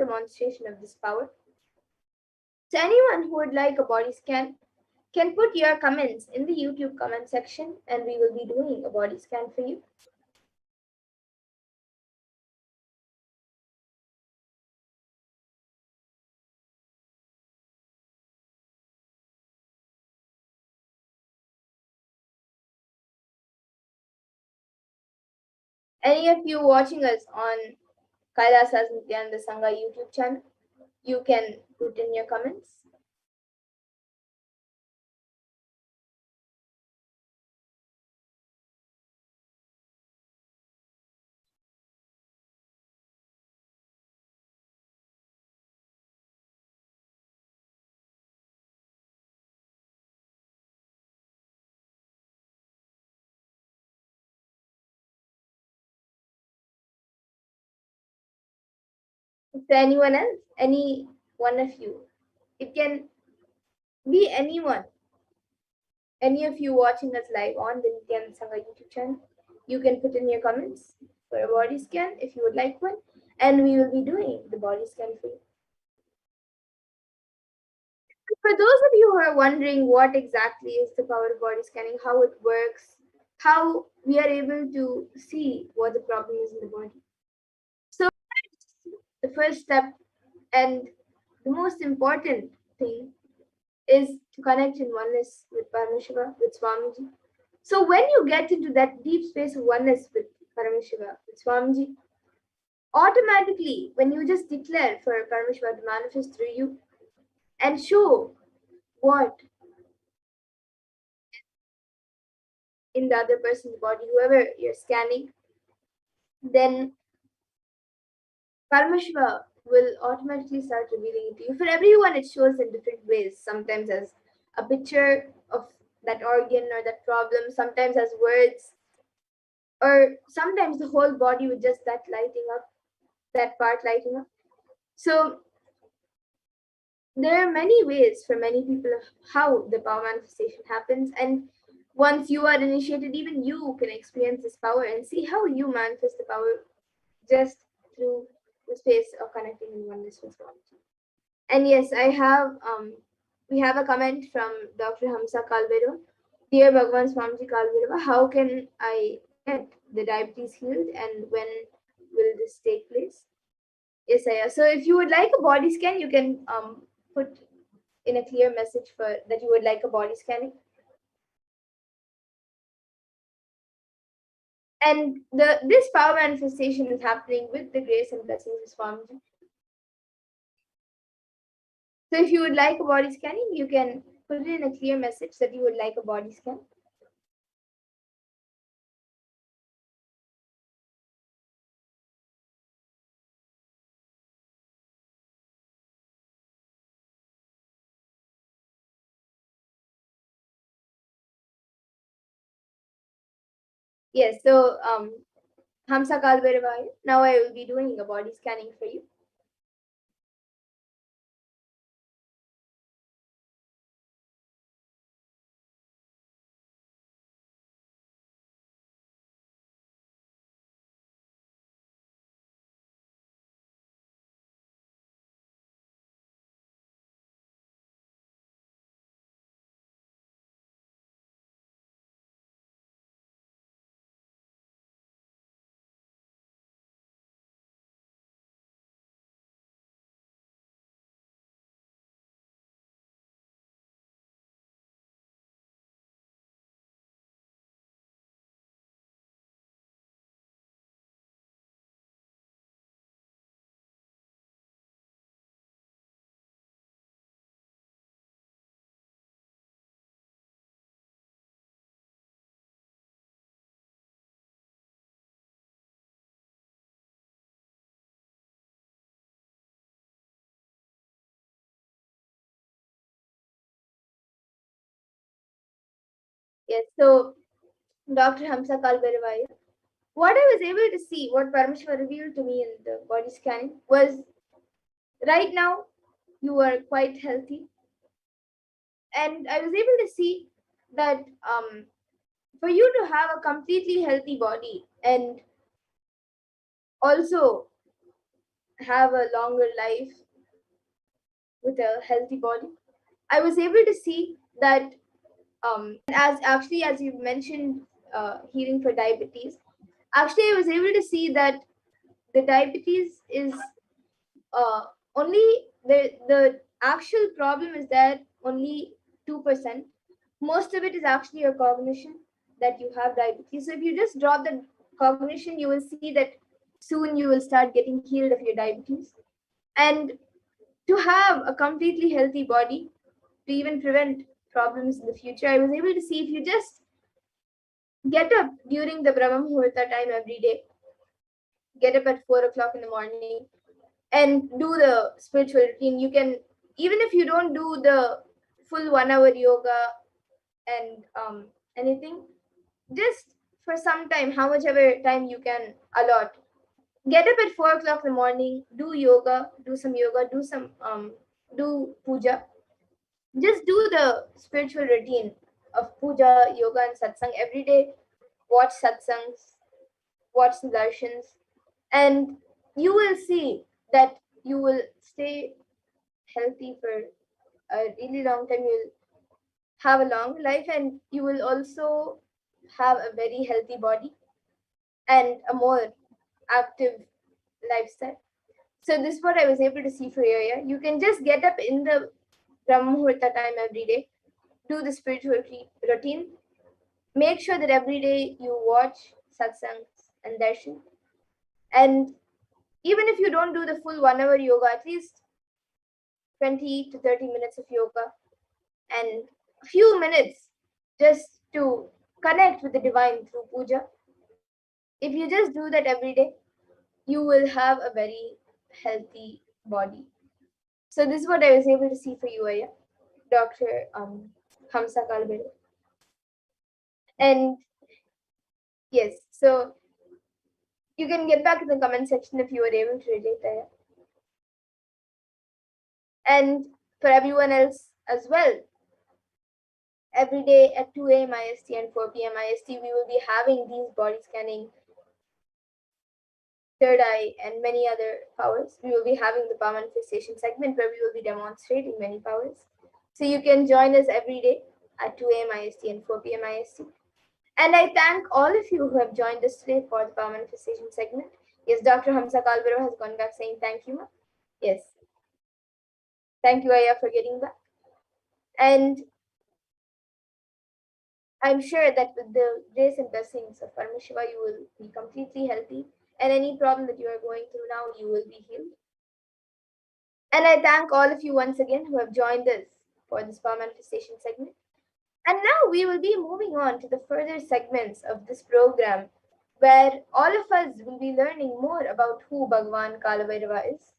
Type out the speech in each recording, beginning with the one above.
demonstration of this power. So anyone who would like a body scan can put your comments in the YouTube comment section, and we will be doing a body scan for you. Any of you watching us on Kailasa's Nithyananda Sangha YouTube channel, you can put in your comments. Is there anyone else? Any one of you? It can be anyone. Any of you watching us live on the Nithyananda Sangha YouTube channel, you can put in your comments for a body scan if you would like one, and we will be doing the body scan for you. For those of you who are wondering what exactly is the power of body scanning, how it works, how we are able to see what the problem is in the body. So the first step and the most important thing is to connect in oneness with Paramashiva, with Swamiji. So when you get into that deep space of oneness with Paramashiva, with Swamiji, automatically when you just declare for Paramashiva to manifest through you and show what in the other person's body, whoever you're scanning, then Paramashiva will automatically start revealing it to you. For everyone, it shows in different ways. Sometimes as a picture of that organ or that problem, sometimes as words, or sometimes the whole body with just that lighting up, that part lighting up. So there are many ways for many people of how the power manifestation happens. And once you are initiated, even you can experience this power and see how you manifest the power just through the space of connecting in oneness with God. And yes, we have a comment from Dr. Hamsa Kalbero. Dear Bhagwan Swamiji Kalbero, how can I get the diabetes healed and when will this take place? Yes, Aya. So if you would like a body scan, you can put in a clear message for that you would like a body scanning. And this power manifestation is happening with the grace and blessings of Swamiji. So if you would like a body scanning, you can put it in a clear message that you would like a body scan. Yes, so Hamsa Kalbhairava, now I will be doing a body scanning for you. Yes, so Dr. Hamsa Kalbhairava, what I was able to see, what Paramashiva revealed to me in the body scanning was right now you are quite healthy. And I was able to see that for you to have a completely healthy body and also have a longer life with a healthy body. I was able to see that, as you mentioned, healing for diabetes. Actually, I was able to see that the diabetes is uh, only the actual problem is that only 2%. Most of it is actually your cognition, that you have diabetes. So if you just drop the cognition, you will see that soon you will start getting healed of your diabetes. And to have a completely healthy body, to even prevent problems in the future, I was able to see if you just get up during the Brahma Muhurta time every day, get up at 4 o'clock in the morning, and do the spiritual routine. You can, even if you don't do the full 1 hour yoga and anything, just for some time, how much ever time you can allot, get up at 4 o'clock in the morning, do yoga, do some yoga, do puja, just do the spiritual routine of puja, yoga, and satsang every day. Watch satsangs, watch the darshans, and you will see that you will stay healthy for a really long time. You'll have a long life, and you will also have a very healthy body and a more active lifestyle. So this is what I was able to see for you. Yeah, you can just get up in the Brahma Muhurta time every day, do the spiritual routine. Make sure that every day you watch satsangs and darshan. And even if you don't do the full 1 hour yoga, at least 20 to 30 minutes of yoga and a few minutes just to connect with the divine through puja. If you just do that every day, you will have a very healthy body. So this is what I was able to see for you, Aya, Dr. Hamsa Kalbere. And yes, so you can get back in the comment section if you were able to relate, Aya. And for everyone else as well, every day at 2 a.m. IST and 4 p.m. IST, we will be having these body scanning, third eye, and many other powers. We will be having the power manifestation segment where we will be demonstrating many powers. So you can join us every day at 2 a.m. IST and 4 p.m. IST. And I thank all of you who have joined us today for the power manifestation segment. Yes, Dr. Hamsa Kalbero has gone back saying thank you, ma. Yes. Thank you, Aya, for getting back. And I'm sure that with the grace and blessings of Paramashiva, you will be completely healthy. And any problem that you are going through now, you will be healed. And I thank all of you once again who have joined us for this power manifestation segment. And now we will be moving on to the further segments of this program, where all of us will be learning more about who Bhagwan Kalabhairava is.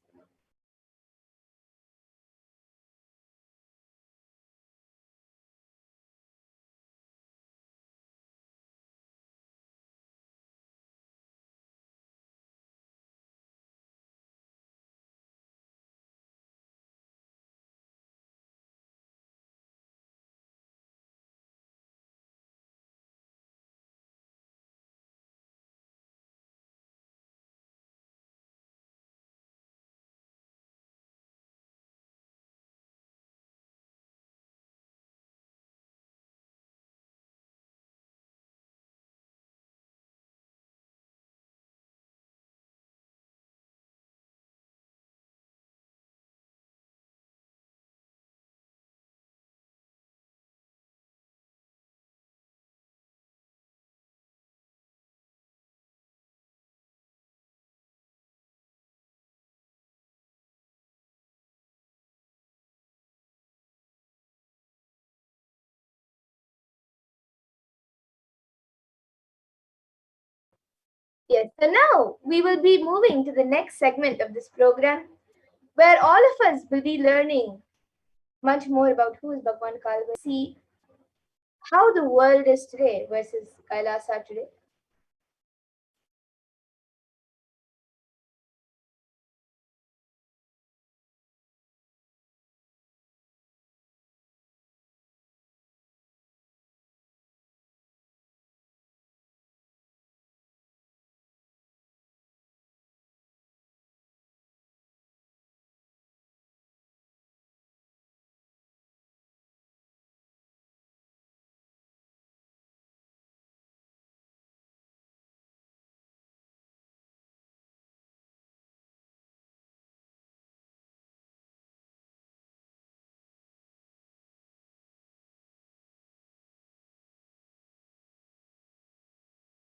Yes, so now we will be moving to the next segment of this program, where all of us will be learning much more about who is Bhagwan Kalabhairava, see how the world is today versus Kailasa today.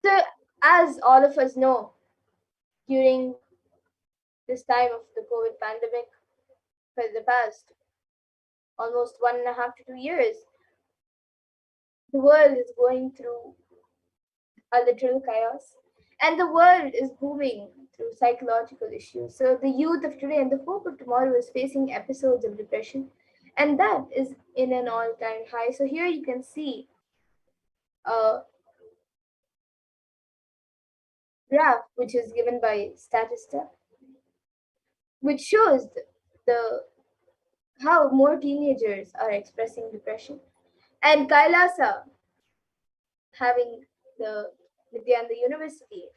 So, as all of us know, during this time of the COVID pandemic, for the past almost 1.5 to 2 years, the world is going through a literal chaos, and the world is booming through psychological issues. So, the youth of today and the hope of tomorrow is facing episodes of depression, and that is in an all time high. So, here you can see a graph which is given by Statista, which shows the how more teenagers are expressing depression. And Kailasa having the Nithyananda University,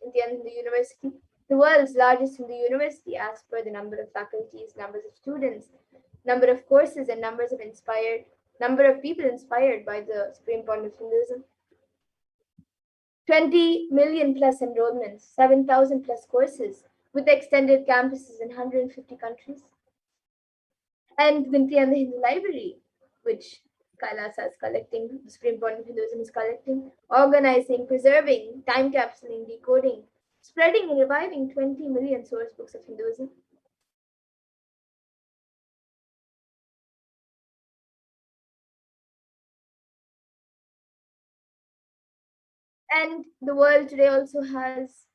the world's largest Hindu university as per the number of faculties, numbers of students, number of courses, and number of people inspired by the supreme point of Hinduism. 20 million plus enrollments, 7,000 plus courses, with extended campuses in 150 countries. And Vinti and the Hindu Library, which Kailasa is collecting, the Supreme Point of Hinduism is collecting, organizing, preserving, time capsuling, decoding, spreading and reviving 20 million source books of Hinduism. And the world today also has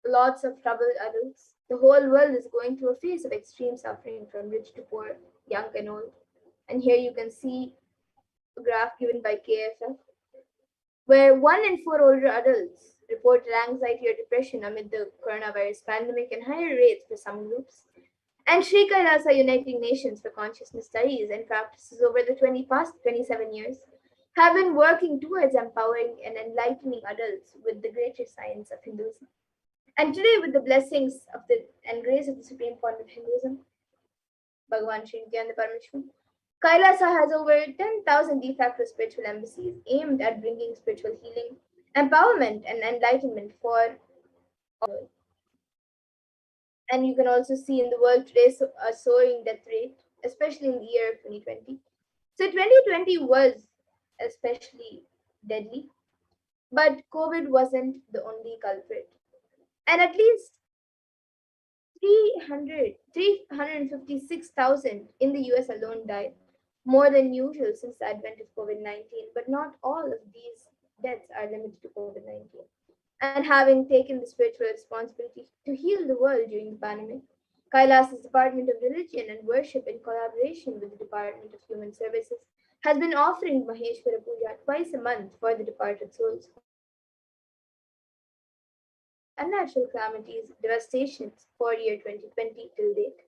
lots of troubled adults. The whole world is going through a phase of extreme suffering from rich to poor, young and old. And here you can see a graph given by KFF, where 1 in 4 older adults reported anxiety or depression amid the coronavirus pandemic and higher rates for some groups. And Sri Kailasa Uniting Nations for Consciousness Studies and Practices over the past 27 years have been working towards empowering and enlightening adults with the greater science of Hinduism. And today, with the blessings of the and grace of the Supreme Point of Hinduism, Bhagavan Sri Nithyananda Paramashivam, Kailasa has over 10,000 de facto spiritual embassies aimed at bringing spiritual healing, empowerment, and enlightenment for all. And you can also see in the world today a soaring death rate, especially in the year of 2020. So 2020 was especially deadly, but COVID wasn't the only culprit. And at least 356,000 in the US alone died, more than usual since the advent of COVID 19. But not all of these deaths are limited to COVID 19. And having taken the spiritual responsibility to heal the world during the pandemic, Kailas's Department of Religion and Worship, in collaboration with the Department of Human Services, has been offering Maheshwara Puja twice a month for the departed souls unnatural calamities, devastations for year 2020 till date.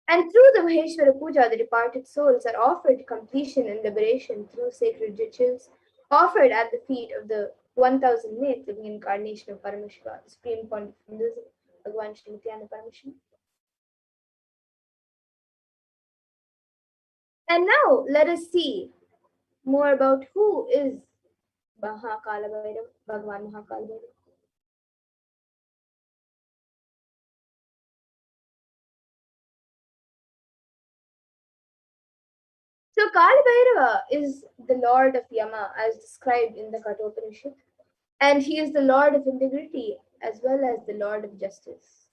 And through the Maheshwara Puja, the departed souls are offered completion and liberation through sacred rituals offered at the feet of the 1008th living incarnation of Paramashiva, the supreme point of Hinduism, Bhagavan Sri Nithyananda Paramashivam. And now let us see more about who is Mahakalabhairava, Bhagavan Mahakalabhairava. So Kalabhairava is the lord of Yama as described in the Kathopanishad, and he is the lord of integrity as well as the lord of justice.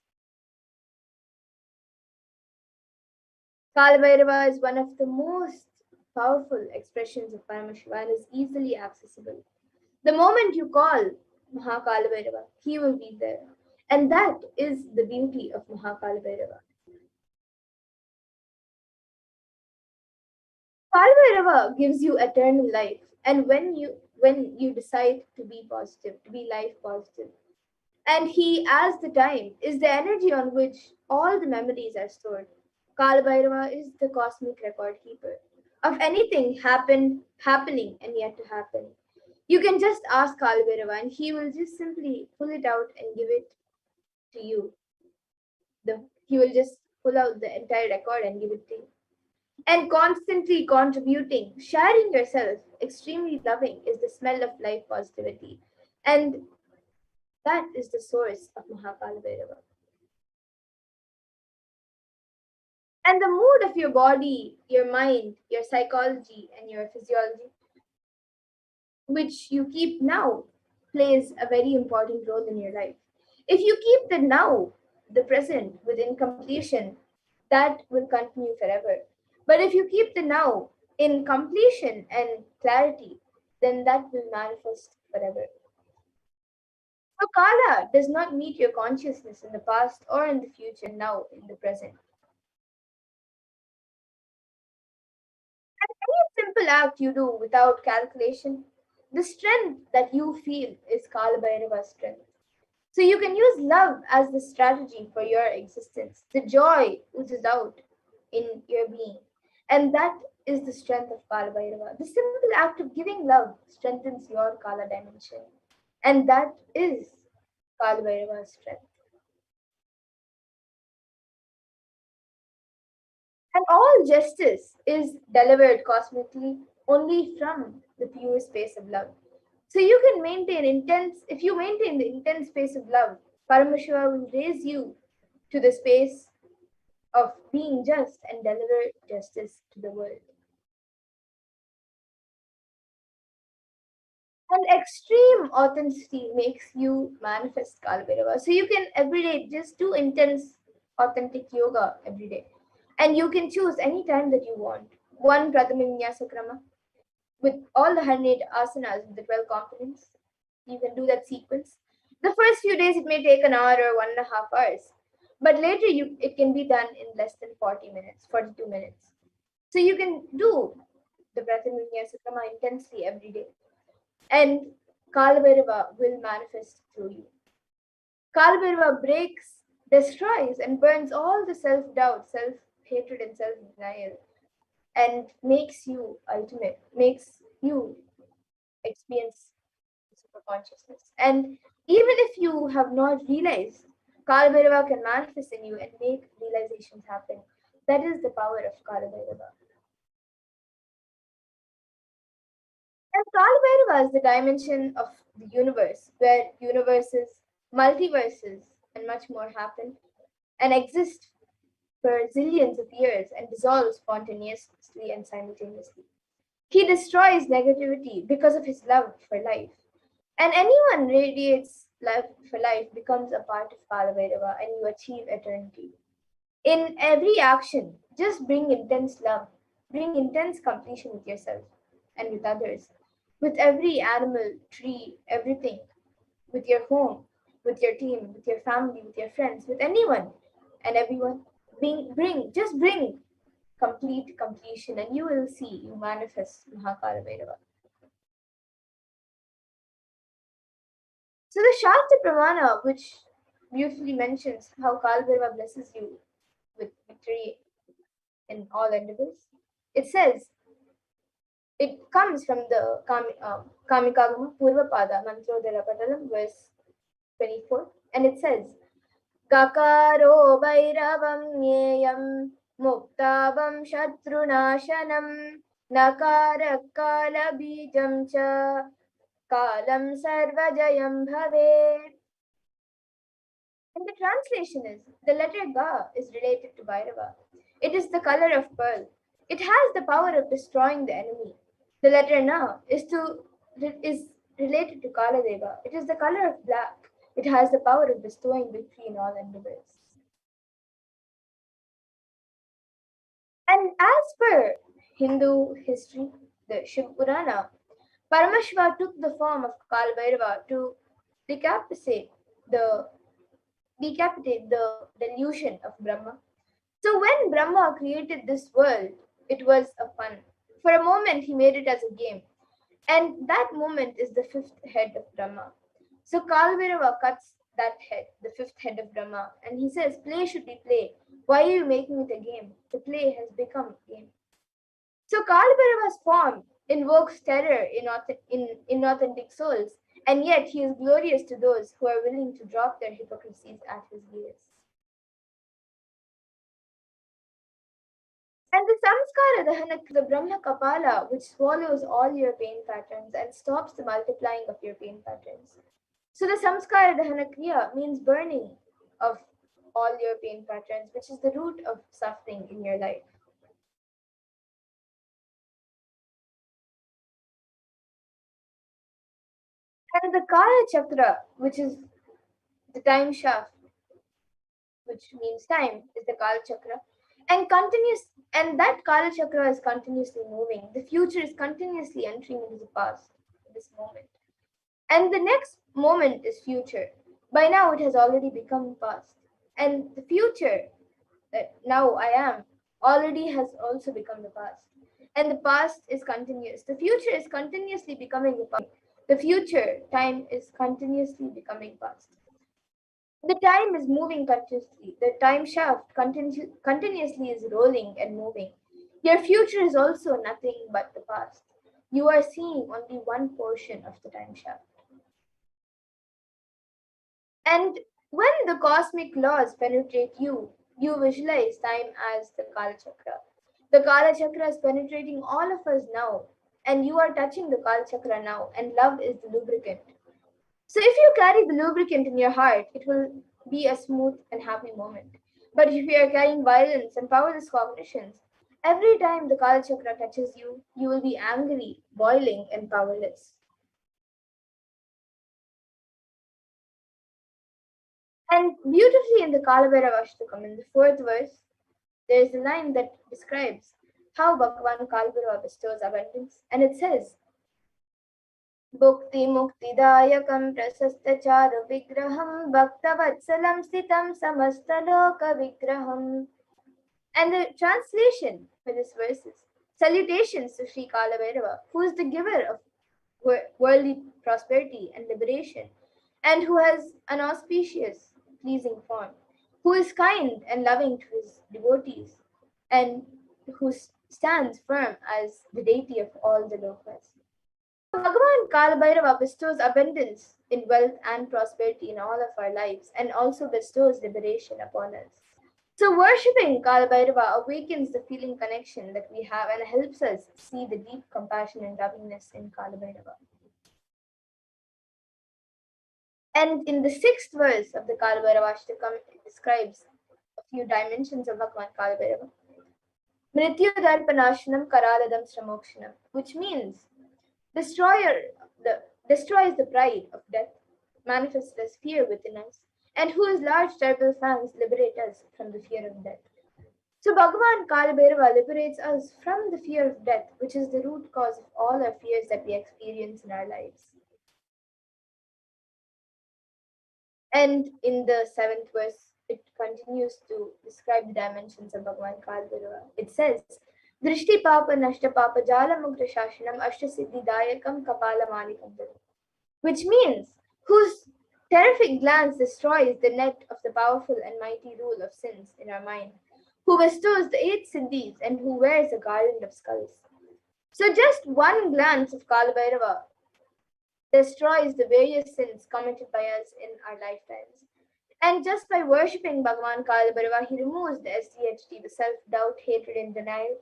Kalabhairava is one of the most powerful expressions of Paramashiva and is easily accessible. The moment you call Mahakalabhairava, he will be there. And that is the beauty of Mahakalabhairava. Kalabhairava gives you eternal life. And when you decide to be positive, to be life positive, and he, as the time, is the energy on which all the memories are stored. Kalabhairava is the cosmic record keeper of anything happening, and yet to happen. You can just ask Kalabhairava, and he will just simply pull it out and give it to you. He will just pull out the entire record and give it to you. And constantly contributing, sharing yourself, extremely loving, is the smell of life positivity. And that is the source of Mahakalabhairava. And the mood of your body, your mind, your psychology, and your physiology, which you keep now, plays a very important role in your life. If you keep the now, the present, within completion, that will continue forever. But if you keep the now in completion and clarity, then that will manifest forever. So Kala does not meet your consciousness in the past or in the future, now in the present. Any simple act you do without calculation, the strength that you feel is Kalabhairava's strength. So you can use love as the strategy for your existence. The joy oozes out in your being. And that is the strength of Kala Bhairava. The simple act of giving love strengthens your Kala dimension. And that is Kala Bhairava's strength. And all justice is delivered cosmically only from the pure space of love. So you can maintain intense, if you maintain the intense space of love, Paramashiva will raise you to the space of being just and deliver justice to the world. And extreme authenticity makes you manifest Kalabhairava. So you can every day just do intense, authentic yoga every day. And you can choose any time that you want. One Pradhama Krama with all the 108 asanas with the 12 components. You can do that sequence. The first few days it may take an hour or 1.5 hours. But later it can be done in less than 40 minutes, 42 minutes. So you can do the Prathaman Krama intensely every day. And Kalabhairava will manifest through you. Kalabhairava breaks, destroys, and burns all the self doubt, self hatred, and self denial, and makes you ultimate, makes you experience super consciousness. And even if you have not realized, Kalabhairava can manifest in you and make realizations happen. That is the power of Kalabhairava. And Kalabhairava is the dimension of the universe, where universes, multiverses, and much more happen and exist for zillions of years and dissolve spontaneously and simultaneously. He destroys negativity because of his love for life. And anyone radiates love for life becomes a part of Kalabhairava and you achieve eternity. In every action, just bring intense love, bring intense completion with yourself and with others, with every animal, tree, everything, with your home, with your team, with your family, with your friends, with anyone and everyone. Just bring complete completion and you will see you manifest Mahakalabhairava. So the Shastra Pramana, which beautifully mentions how Kalabhairava blesses you with victory in all endeavors, it says, it comes from the Kamikagama Purvapada Mantrodhara Patalam, verse 24, and it says, Gakaro Bhairavam Nyeyam Muktavam Shatrunashanam Nakara Kala Bijam Cha Kalam Sarvajayam Bhave. And the translation is the letter Ga is related to Bhairava. It is the color of pearl. It has the power of destroying the enemy. The letter Na is related to Kaladeva. It is the color of black. It has the power of bestowing victory in all endeavors. And as per Hindu history, the Shiv Purana, Paramashiva took the form of Kalbhairava to decapitate the delusion of Brahma. So when Brahma created this world, it was a fun. For a moment, he made it as a game. And that moment is the fifth head of Brahma. So Kalbhairava cuts that head, the fifth head of Brahma, and he says, play should be play. Why are you making it a game? The play has become a game. So Kalbhairava's form invokes terror in inauthentic souls, and yet he is glorious to those who are willing to drop their hypocrisies at his gaze. And the samskara dahana, the Brahma Kapala, which swallows all your pain patterns and stops the multiplying of your pain patterns. So the samskara dahana kriya means burning of all your pain patterns, which is the root of suffering in your life. And the Kala Chakra, which is the time shaft, which means time, is the Kala Chakra. And that Kala Chakra is continuously moving. The future is continuously entering into the past, this moment. And the next moment is future. By now, it has already become past. And the future that now I am already has also become the past. And the past is continuous. The future is continuously becoming the past. The future time is continuously becoming past. The time is moving continuously. The time shaft continuously is rolling and moving. Your future is also nothing but the past. You are seeing only one portion of the time shaft. And when the cosmic laws penetrate you, you visualize time as the Kala Chakra. The Kala Chakra is penetrating all of us now, and you are touching the Kala Chakra now, and love is the lubricant. So if you carry the lubricant in your heart, it will be a smooth and happy moment. But if you are carrying violence and powerless cognitions, every time the Kala Chakra touches you, you will be angry, boiling, and powerless. And beautifully in the Kalabhairava Ashtakam, in the fourth verse, there is a line that describes how Bhagavan Kalabhairava bestows abundance. And it says, Bhukti Muktidayakam Prasastachara Vigraham Bhaktavatsalam Stitam Samastaloka Vigraham. And the translation for this verse is Salutations to Sri Kalabhairava, who is the giver of worldly prosperity and liberation, and who has an auspicious, pleasing form, who is kind and loving to his devotees, and who stands firm as the deity of all the lokas. Bhagavan Kalabhairava bestows abundance in wealth and prosperity in all of our lives and also bestows liberation upon us. So, worshipping Kalabhairava awakens the feeling connection that we have and helps us see the deep compassion and lovingness in Kalabhairava. And in the sixth verse of the Kalabhairava Ashtakam, it describes a few dimensions of Bhagavan Kalabhairava. Mrityu Darpanashanam Karaladam Sramokshanam, which means destroys the pride of death, manifests as fear within us, and whose large terrible fangs liberate us from the fear of death. So Bhagavan Kalabhairava liberates us from the fear of death, which is the root cause of all our fears that we experience in our lives. And in the seventh verse, it continues to describe the dimensions of Bhagavan Kalabhairava. It says, Drishti Papa Nashta Papa Jala Mugra Shashanam Ashta Siddhi Dayakam Kapala Manikam, which means whose terrific glance destroys the net of the powerful and mighty rule of sins in our mind, who bestows the 8 siddhis and who wears a garland of skulls. So just one glance of Kalabhairava destroys the various sins committed by us in our lifetimes. And just by worshipping Bhagavan Kalabhairava, he removes the SDHD, the self-doubt, hatred, and denial,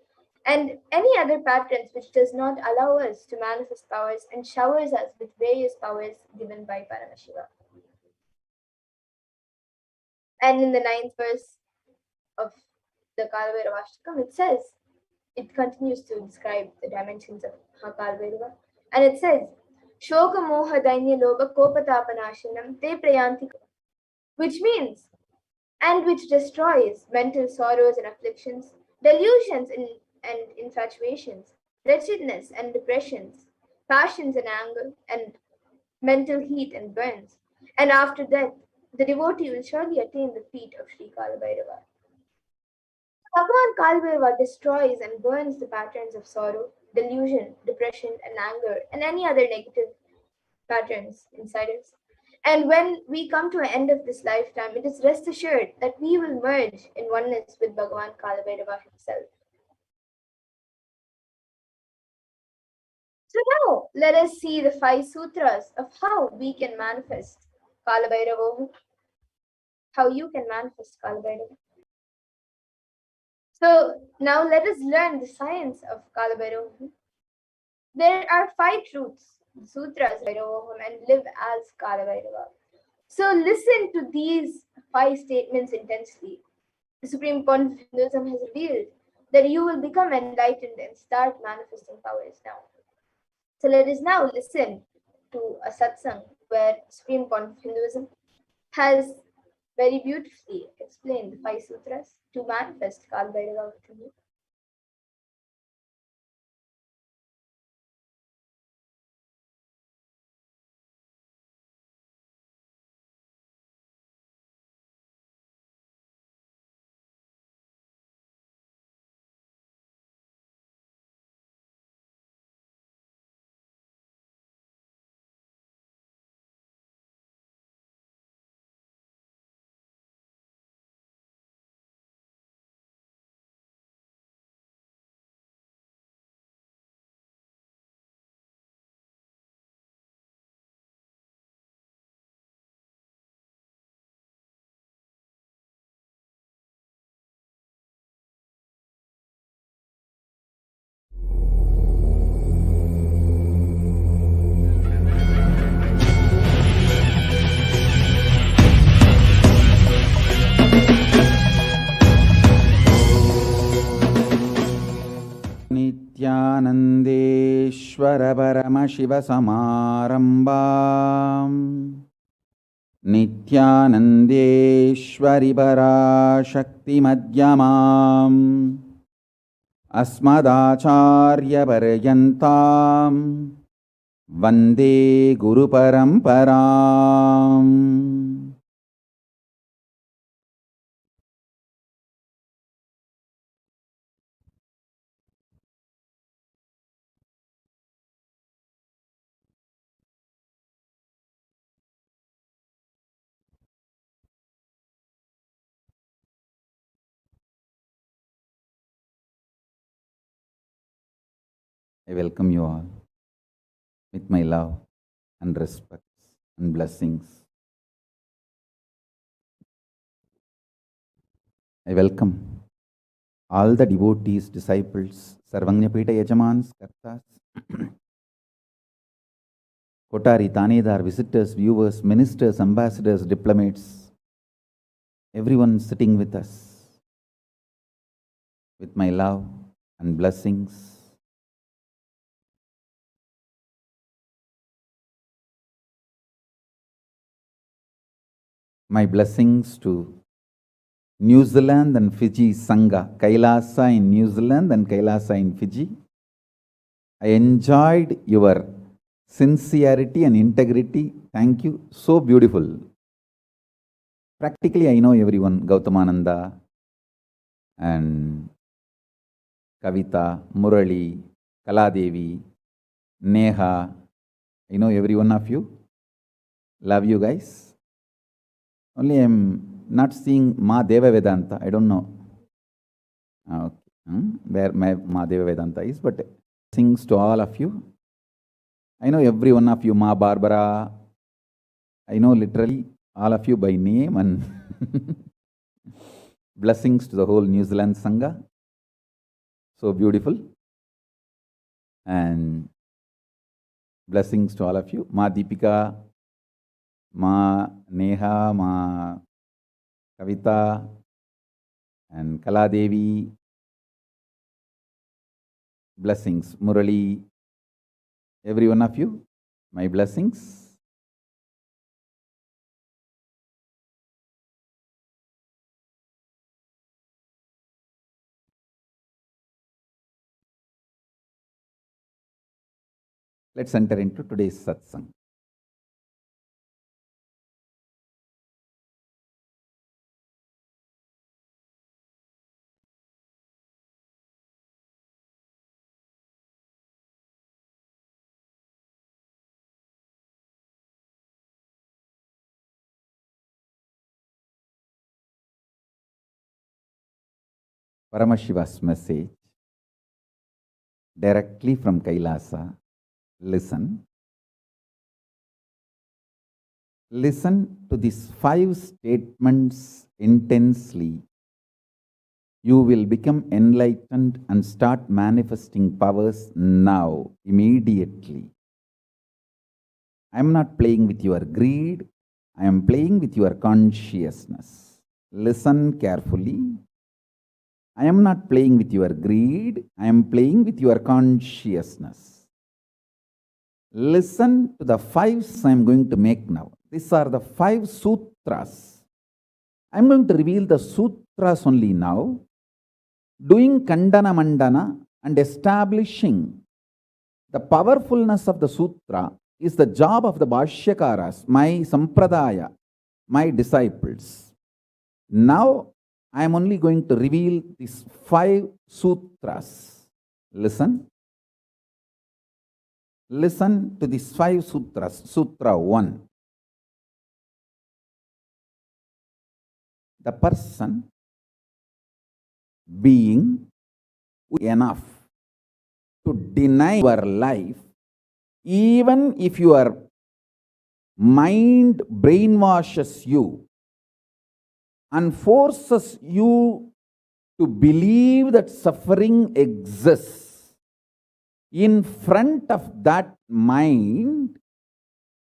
and any other patterns which does not allow us to manifest powers and showers us with various powers given by Paramashiva. And in the 9th verse of the Kalabhairava Ashtakam, it continues to describe the dimensions of Mahakalabhairava, and it says, Shoka Moha Dainya Loba Kopatapanashanam Te Prayanti, which means, and which destroys mental sorrows and afflictions, delusions and infatuations, wretchedness and depressions, passions and anger, and mental heat and burns. And after death, the devotee will surely attain the feet of Sri Kalabhairava. Bhagavan Kalabhairava destroys and burns the patterns of sorrow, delusion, depression, and anger, and any other negative patterns inside us. And when we come to an end of this lifetime, it is rest assured that we will merge in oneness with Bhagavan Kalabhairava himself. So now let us see the 5 sutras of how we can manifest Kalabhairavoham, how you can manifest Kalabhairava. So now let us learn the science of Kalabhairavoham. There are 5 truths, the sutras of Bhairavoham, and live as Kalabhairava. So listen to these 5 statements intensely. The Supreme Pontiff of Hinduism has revealed that you will become enlightened and start manifesting powers now. So let us now listen to a satsang where Supreme Court of Hinduism has very beautifully explained the five sutras to manifest Kalbhairava within you. Nithyanandeshwara Paramashivoham Nithyanandeshwari Parashakti Madhyamam Asmadacharya Paryantam Vande Guru Paramparam. I welcome you all with my love and respect and blessings. I welcome all the devotees, disciples, Sarvanyapita Yajamans, Kartas, Kotari, Tanedar, visitors, viewers, ministers, ambassadors, diplomats, everyone sitting with us with my love and blessings. My blessings to New Zealand and Fiji Sangha, Kailasa in New Zealand and Kailasa in Fiji. I enjoyed your sincerity and integrity. Thank you. So beautiful. Practically, I know everyone. Gautamananda and Kavita, Murali, Kaladevi, Neha. I know every one of you. Love you guys. Only I'm not seeing Ma Deva Vedanta. I don't know where my Ma Deva Vedanta is, but blessings to all of you. I know every one of you, Ma Barbara. I know literally all of you by name, and blessings to the whole New Zealand Sangha. So beautiful. And blessings to all of you. Ma Deepika, Ma Neha, Ma Kavita, and Kaladevi. Blessings. Murali, every one of you, my blessings. Let's enter into today's satsang. Paramashiva's message directly from Kailasa. Listen. Listen to these 5 statements intensely. You will become enlightened and start manifesting powers now, immediately. I am not playing with your greed. I am playing with your consciousness. Listen carefully. I am not playing with your greed. I am playing with your consciousness. Listen to the 5 I'm going to make now. These are the 5 sutras. I'm going to reveal the sutras only now, doing Kandana Mandana and establishing the powerfulness of the sutra is the job of the Bhashyakaras, my Sampradaya, my disciples. Now, I am only going to reveal these 5 sutras. Listen. Listen to these 5 sutras. Sutra 1. The person being enough to deny your life, even if your mind brainwashes you and forces you to believe that suffering exists. In front of that mind,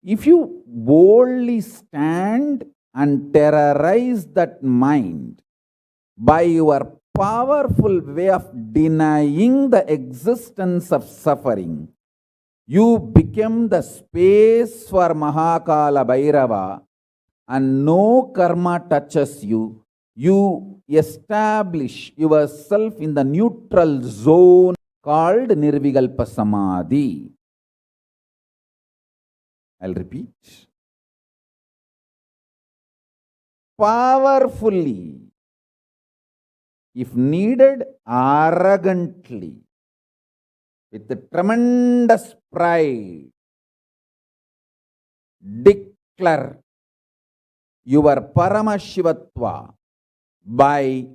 if you boldly stand and terrorize that mind by your powerful way of denying the existence of suffering, you become the space for Mahakalabhairava and no karma touches you. You establish yourself in the neutral zone called Bhavasamadhi. I'll repeat. Powerfully, if needed, arrogantly, with tremendous pride, declare your Paramashivatva by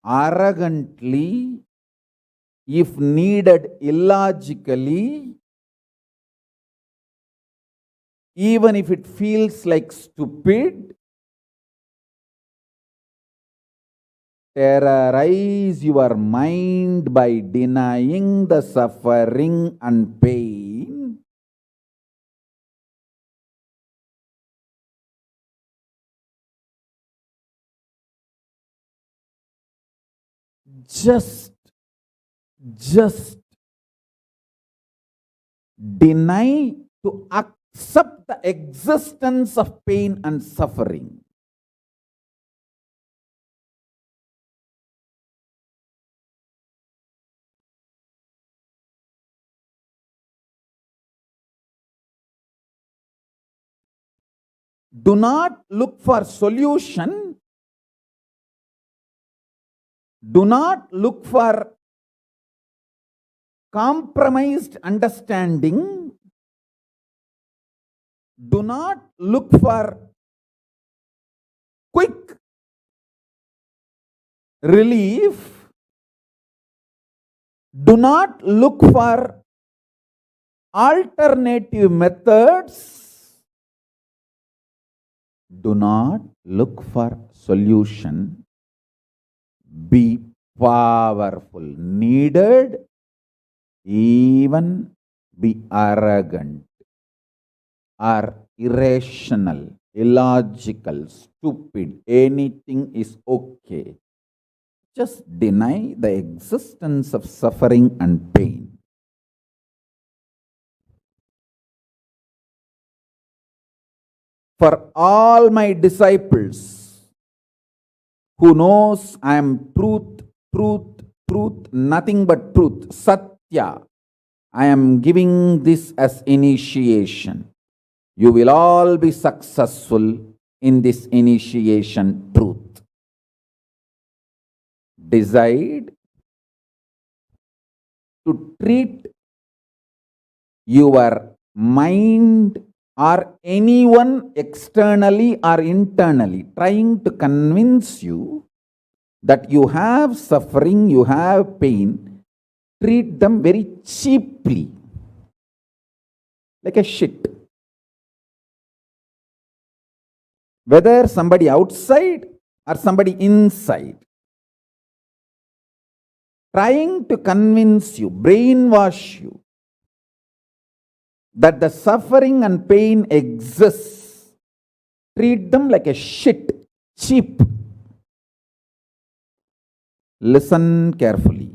arrogantly, if needed, illogically, even if it feels like stupid, terrorize your mind by denying the suffering and pain. Just deny to accept the existence of pain and suffering. Do not look for solution. Do not look for compromised understanding. Do not look for quick relief. Do not look for alternative methods. Do not look for solution. Be powerful. Needed, even be arrogant or irrational, illogical, stupid. Anything is okay. Just deny the existence of suffering and pain. For all my disciples who knows I am truth, nothing but truth, Satya, I am giving this as initiation. You will all be successful in this initiation truth. Decide to treat your mind or anyone externally or internally trying to convince you that you have suffering, you have pain, treat them very cheaply, like a shit. Whether somebody outside or somebody inside, trying to convince you, brainwash you, that the suffering and pain exists, treat them like a shit, cheap. Listen carefully.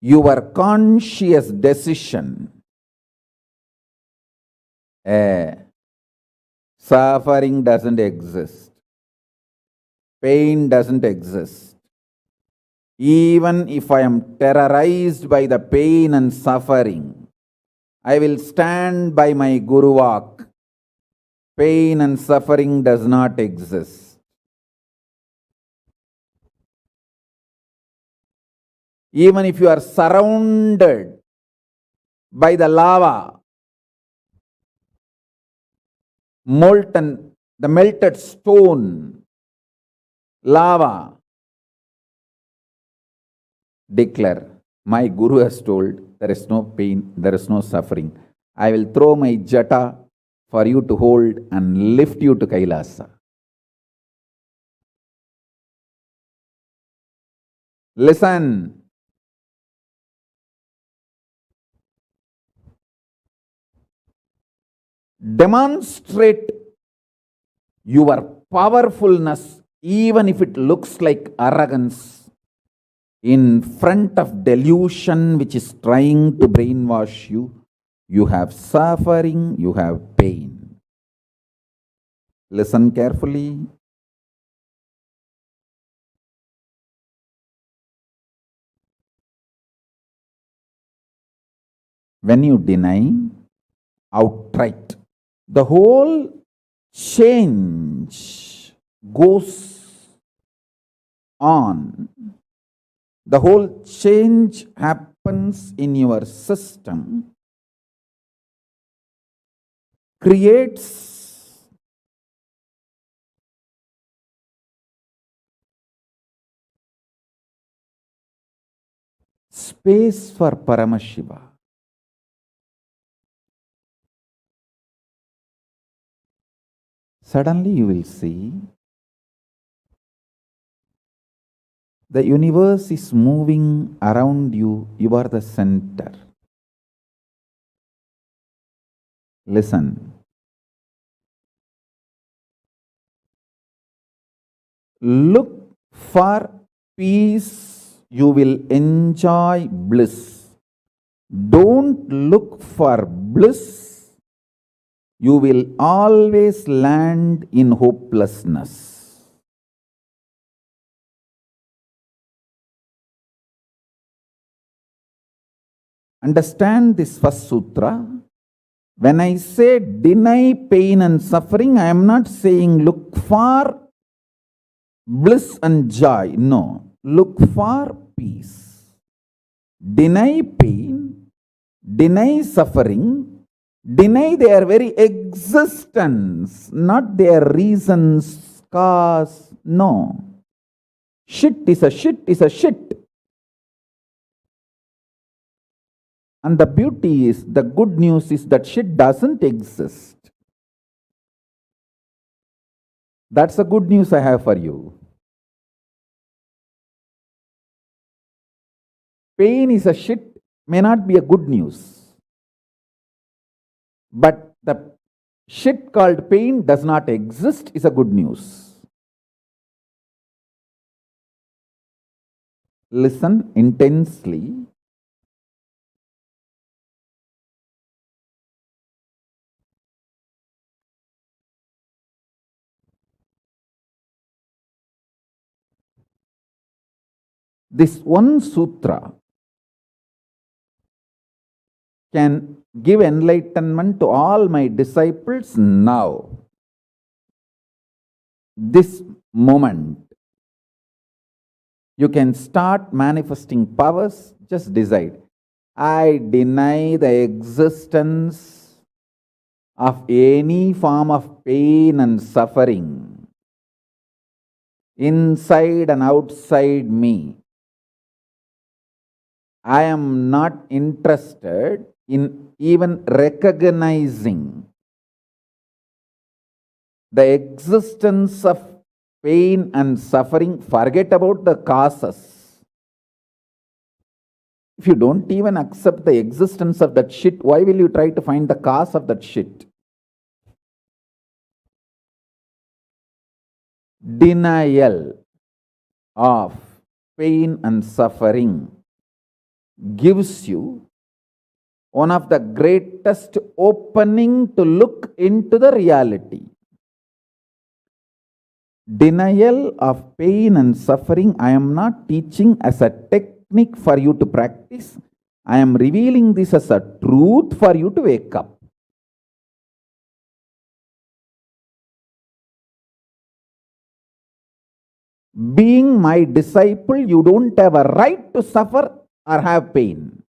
your conscious decision, suffering doesn't exist, pain doesn't exist. Even if I am terrorized by the pain and suffering, I will stand by my Guru Vak. Pain and suffering does not exist. Even if you are surrounded by the lava, molten, the melted stone, lava, declare, my Guru has told, there is no pain, there is no suffering. I will throw my jata for you to hold and lift you to Kailasa. Listen. Demonstrate your powerfulness, even if it looks like arrogance, in front of delusion which is trying to brainwash you. You have suffering, you have pain. Listen carefully. When you deny outright, the whole change goes on. The whole change happens in your system, creates space for Paramashiva. Suddenly you will see the universe is moving around you. You are the center. Listen. Look for peace. You will enjoy bliss. Don't look for bliss. You will always land in hopelessness. Understand this first sutra. When I say deny pain and suffering, I am not saying look for bliss and joy. No. Look for peace. Deny pain, deny suffering, deny their very existence, not their reasons, cause. No. Shit is a shit is a shit. And the beauty is, the good news is that shit doesn't exist. That's the good news I have for you. Pain is a shit may not be a good news. But the shit called pain does not exist is a good news. Listen intensely. This one sutra can give enlightenment to all my disciples now. This moment. You can start manifesting powers. Just decide. I deny the existence of any form of pain and suffering inside and outside me. I am not interested in even recognizing the existence of pain and suffering. Forget about the causes. If you don't even accept the existence of that shit, why will you try to find the cause of that shit? Denial of pain and suffering gives you one of the greatest opening to look into the reality. Denial of pain and suffering, I am not teaching as a technique for you to practice. I am revealing this as a truth for you to wake up. Being my disciple, you don't have a right to suffer or have pain.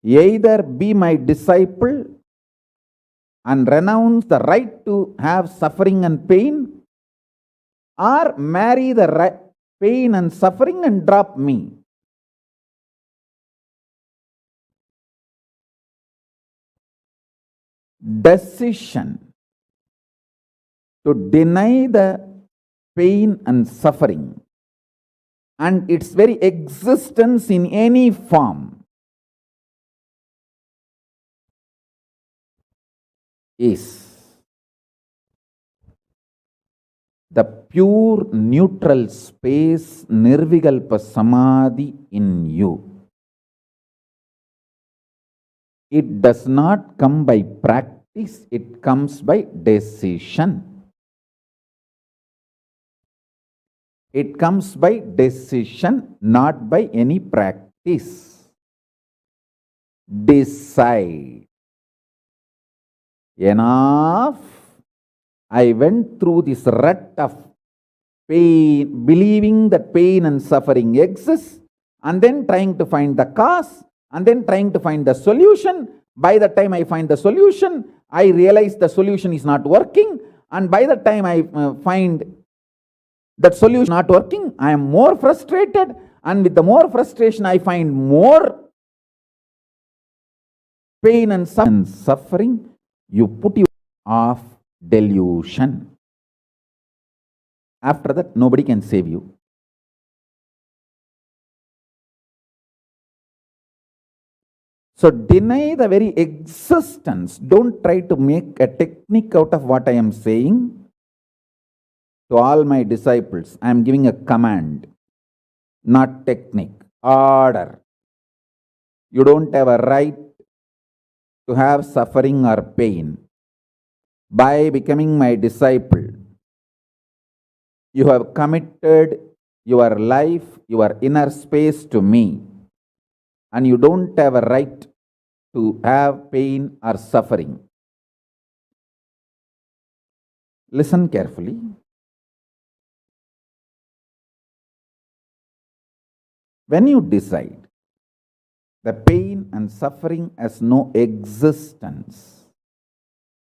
Either be my disciple and renounce the right to have suffering and pain, or marry the pain and suffering and drop me. Decision to deny the pain and suffering and its very existence in any form is the pure neutral space Nirvikalpa Samadhi in you. It does not come by practice, it comes by decision. It comes by decision, not by any practice. Decide. Enough. I went through this rut of pain, believing that pain and suffering exist, and then trying to find the cause, and then trying to find the solution. By the time I find the solution, I realize the solution is not working, and by the time I find that solution not working, I am more frustrated, and with the more frustration I find more pain and suffering. You put you off delusion. After that, nobody can save you. So deny the very existence. Don't try to make a technique out of what I am saying. To all my disciples, I am giving a command, not technique, order. You don't have a right to have suffering or pain. By becoming my disciple, you have committed your life, your inner space to me, and you don't have a right to have pain or suffering. Listen carefully. When you decide the pain and suffering has no existence,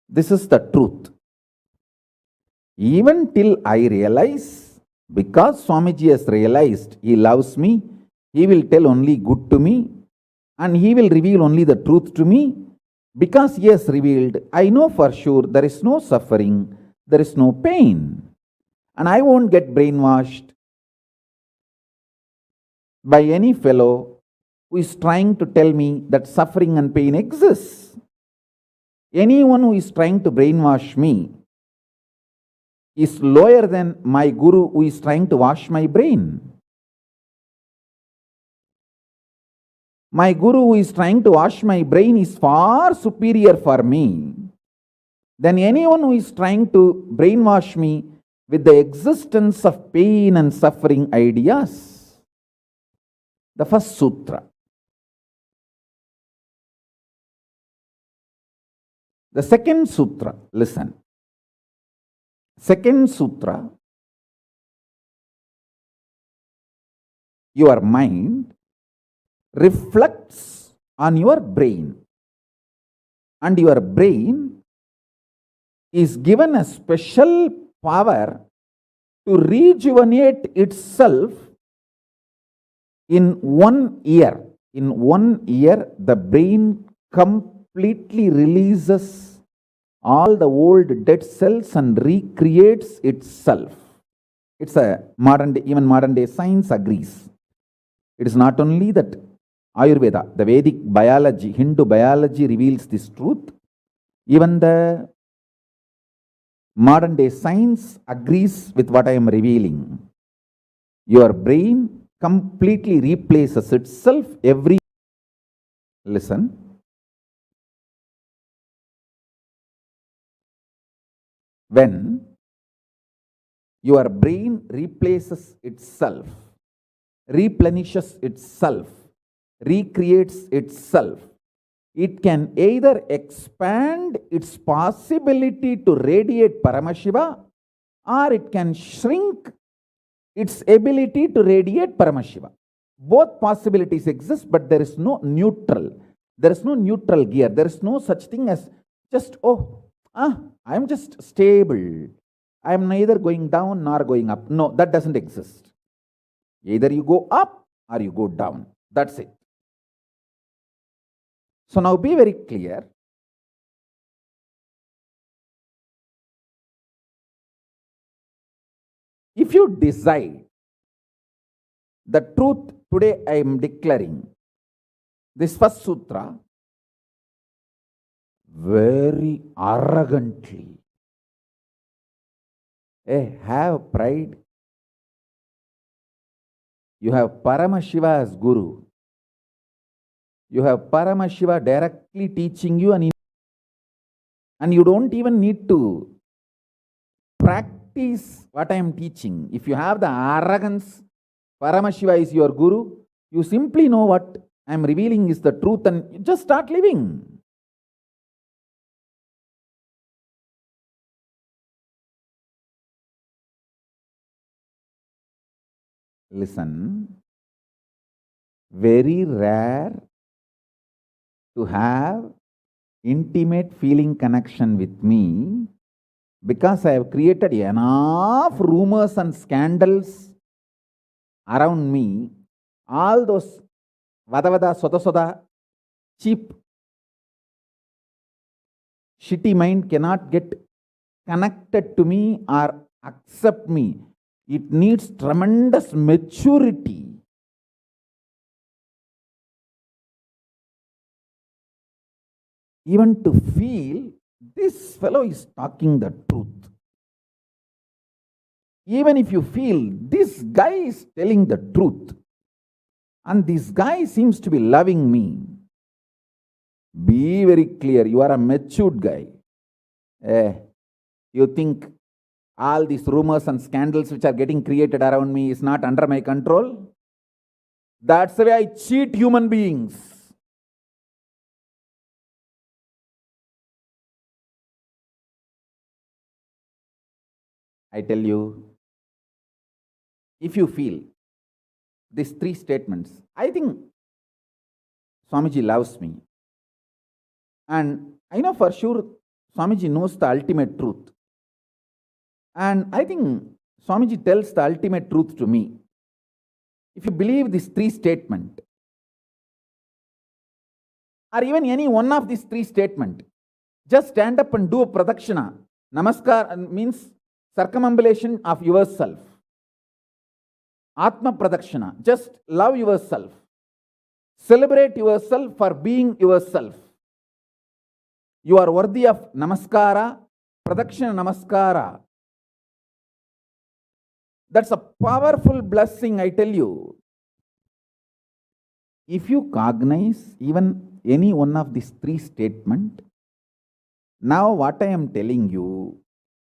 this is the truth. Even till I realize, because Swamiji has realized he loves me, he will tell only good to me, and he will reveal only the truth to me. Because he has revealed, I know for sure there is no suffering, there is no pain, and I won't get brainwashed by any fellow who is trying to tell me that suffering and pain exists. Anyone who is trying to brainwash me is lower than my guru who is trying to wash my brain. My guru who is trying to wash my brain is far superior for me than anyone who is trying to brainwash me with the existence of pain and suffering ideas. The first sutra. The second sutra, listen. Second sutra, your mind reflects on your brain, and your brain is given a special power to rejuvenate itself in 1 year. In 1 year, the brain completely releases all the old dead cells and recreates itself. It's a even modern day science agrees. It is not only that Ayurveda, the Vedic biology, Hindu biology reveals this truth. Even the Modern day science agrees with what I am revealing. Your brain completely replaces itself every. Listen. When your brain replaces itself, replenishes itself, recreates itself, it can either expand its possibility to radiate Paramashiva, or it can shrink its ability to radiate Paramashiva. Both possibilities exist, but there is no neutral. There is no neutral gear. There is no such thing as just, I am just stable. I am neither going down nor going up. No, that doesn't exist. Either you go up or you go down. That's it. So now be very clear. If you decide the truth today, I am declaring this first sutra very arrogantly. Have pride. You have Paramashiva as Guru. You have Paramashiva directly teaching you, and you don't even need to practice what I am teaching. If you have the arrogance, Paramashiva is your Guru, you simply know what I am revealing is the truth and you just start living. Listen, very rare to have intimate feeling connection with me because I have created enough rumors and scandals around me. All those vada soda cheap shitty mind cannot get connected to me or accept me. It needs tremendous maturity. Even to feel this fellow is talking the truth. Even if you feel this guy is telling the truth and this guy seems to be loving me, be very clear, you are a matured guy. You think all these rumors and scandals which are getting created around me is not under my control? That's the way I cheat human beings. I tell you, if you feel these three statements, I think Swamiji loves me. And I know for sure Swamiji knows the ultimate truth. And I think Swamiji tells the ultimate truth to me. If you believe these three statements, or even any one of these three statements, just stand up and do a pradakshina. Namaskar means circumambulation of yourself. Atma pradakshina, just love yourself. Celebrate yourself for being yourself. You are worthy of namaskara, pradakshina namaskara. That's a powerful blessing, I tell you. If you cognize even any one of these three statements, now what I am telling you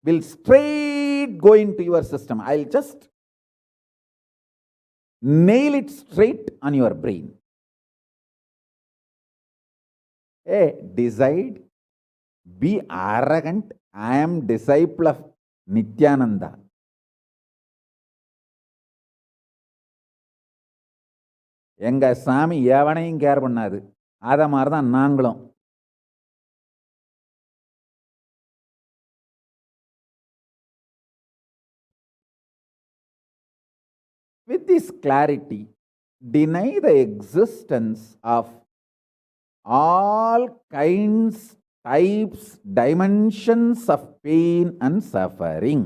will straight go into your system. I'll just nail it straight on your brain. Decide, be arrogant. I am disciple of Nithyananda. எங்க சாமி எவனையும் care பண்ணாது. அத மாதிரி தான் நாங்களும். With this clarity, deny the existence of all kinds, types, dimensions of pain and suffering.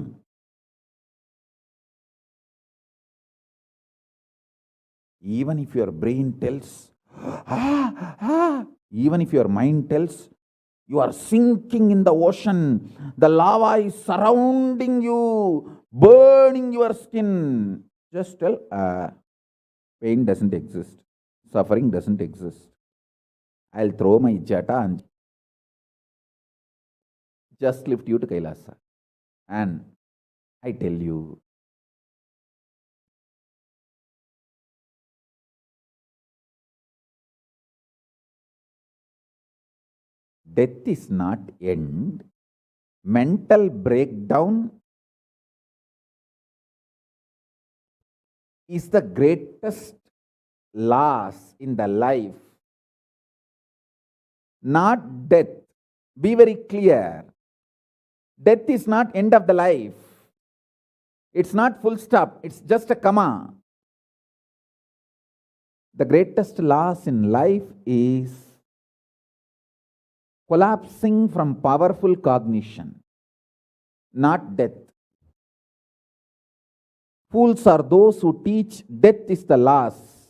Even if your brain tells, even if your mind tells, You are sinking in the ocean. The lava is surrounding you, burning your skin. Just tell, pain doesn't exist. Suffering doesn't exist. I'll throw my jata and just lift you to Kailasa. And I tell you, death is not end. Mental breakdown is the greatest loss in the life. Not death. Be very clear. Death is not end of the life. It's not full stop. It's just a comma. The greatest loss in life is collapsing from powerful cognition, not death. Fools are those who teach death is the loss.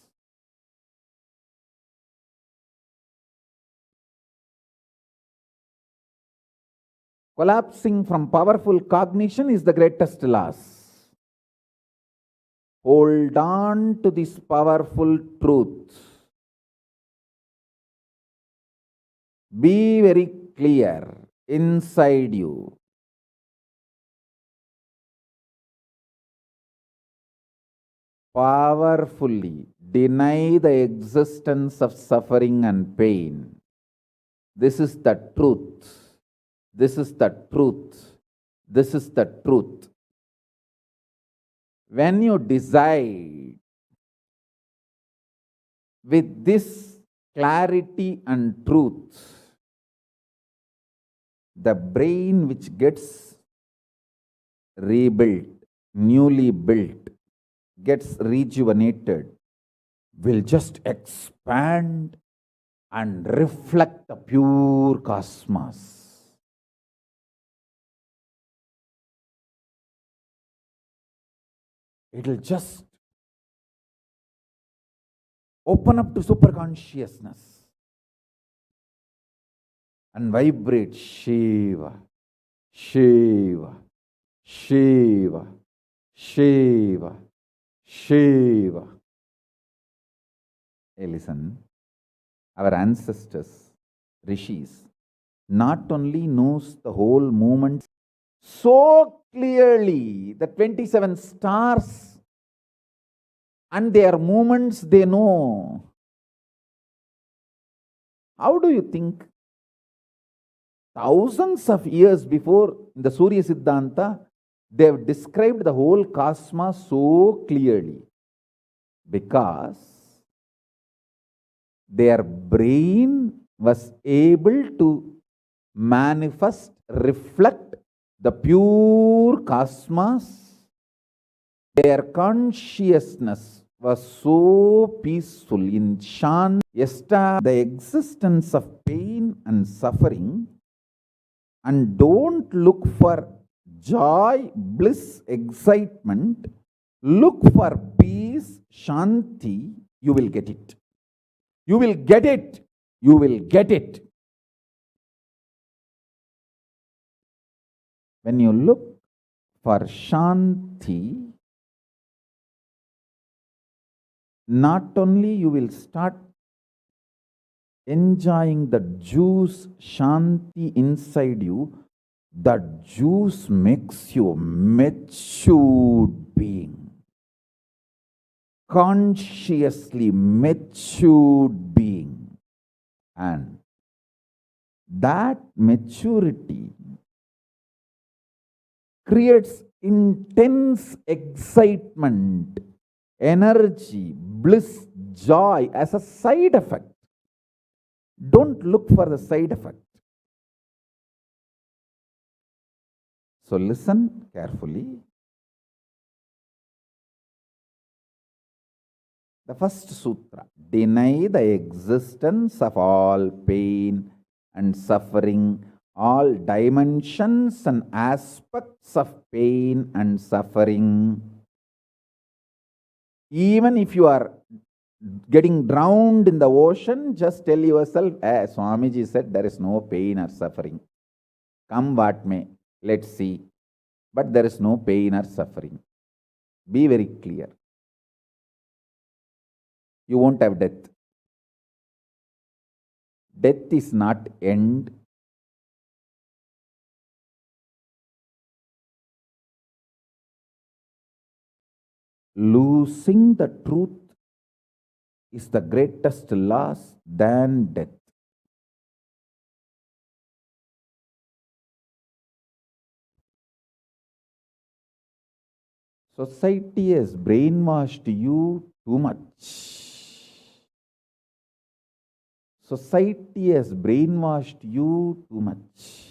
Collapsing from powerful cognition is the greatest loss. Hold on to this powerful truth. Be very clear inside you. Powerfully deny the existence of suffering and pain. This is the truth. This is the truth. This is the truth. When you decide with this clarity and truth, the brain which gets rebuilt, newly built, gets rejuvenated, will just expand and reflect the pure cosmos. It will just open up to superconsciousness and vibrate Shiva, Shiva, Shiva, Shiva, Shiva. Hey, listen, our ancestors, rishis, not only knows the whole movement so clearly, the 27 stars and their movements they know. How do you think? Thousands of years before the Surya Siddhanta, they have described the whole cosmos so clearly because their brain was able to manifest, reflect the pure cosmos. Their consciousness was so peaceful in Shanti, the existence of pain and suffering, and don't look for joy, bliss, excitement. Look for peace, Shanti. You will get it. You will get it. You will get it. When you look for Shanti, not only you will start enjoying the juice Shanti inside you, that juice makes you a matured being. Consciously matured being. And that maturity creates intense excitement, energy, bliss, joy as a side effect. Don't look for the side effect. So listen carefully. The first sutra, deny the existence of all pain and suffering, all dimensions and aspects of pain and suffering. Even if you are getting drowned in the ocean, just tell yourself, Swamiji said there is no pain or suffering. Come what may, let's see. But there is no pain or suffering. Be very clear. You won't have death. Death is not end. Losing the truth is the greatest loss than death. Society has brainwashed you too much. Society has brainwashed you too much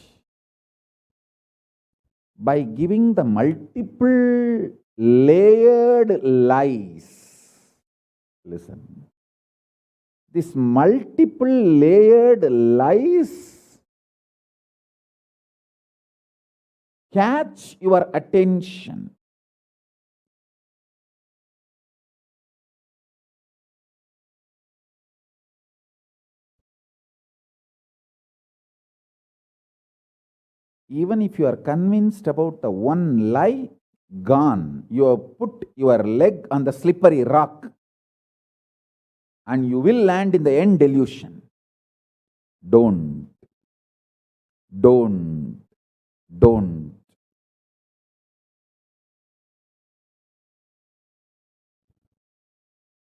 by giving the multiple layered lies. Listen. This multiple layered lies catch your attention. Even if you are convinced about the one lie, gone. You have put your leg on the slippery rock and you will land in the end delusion. Don't.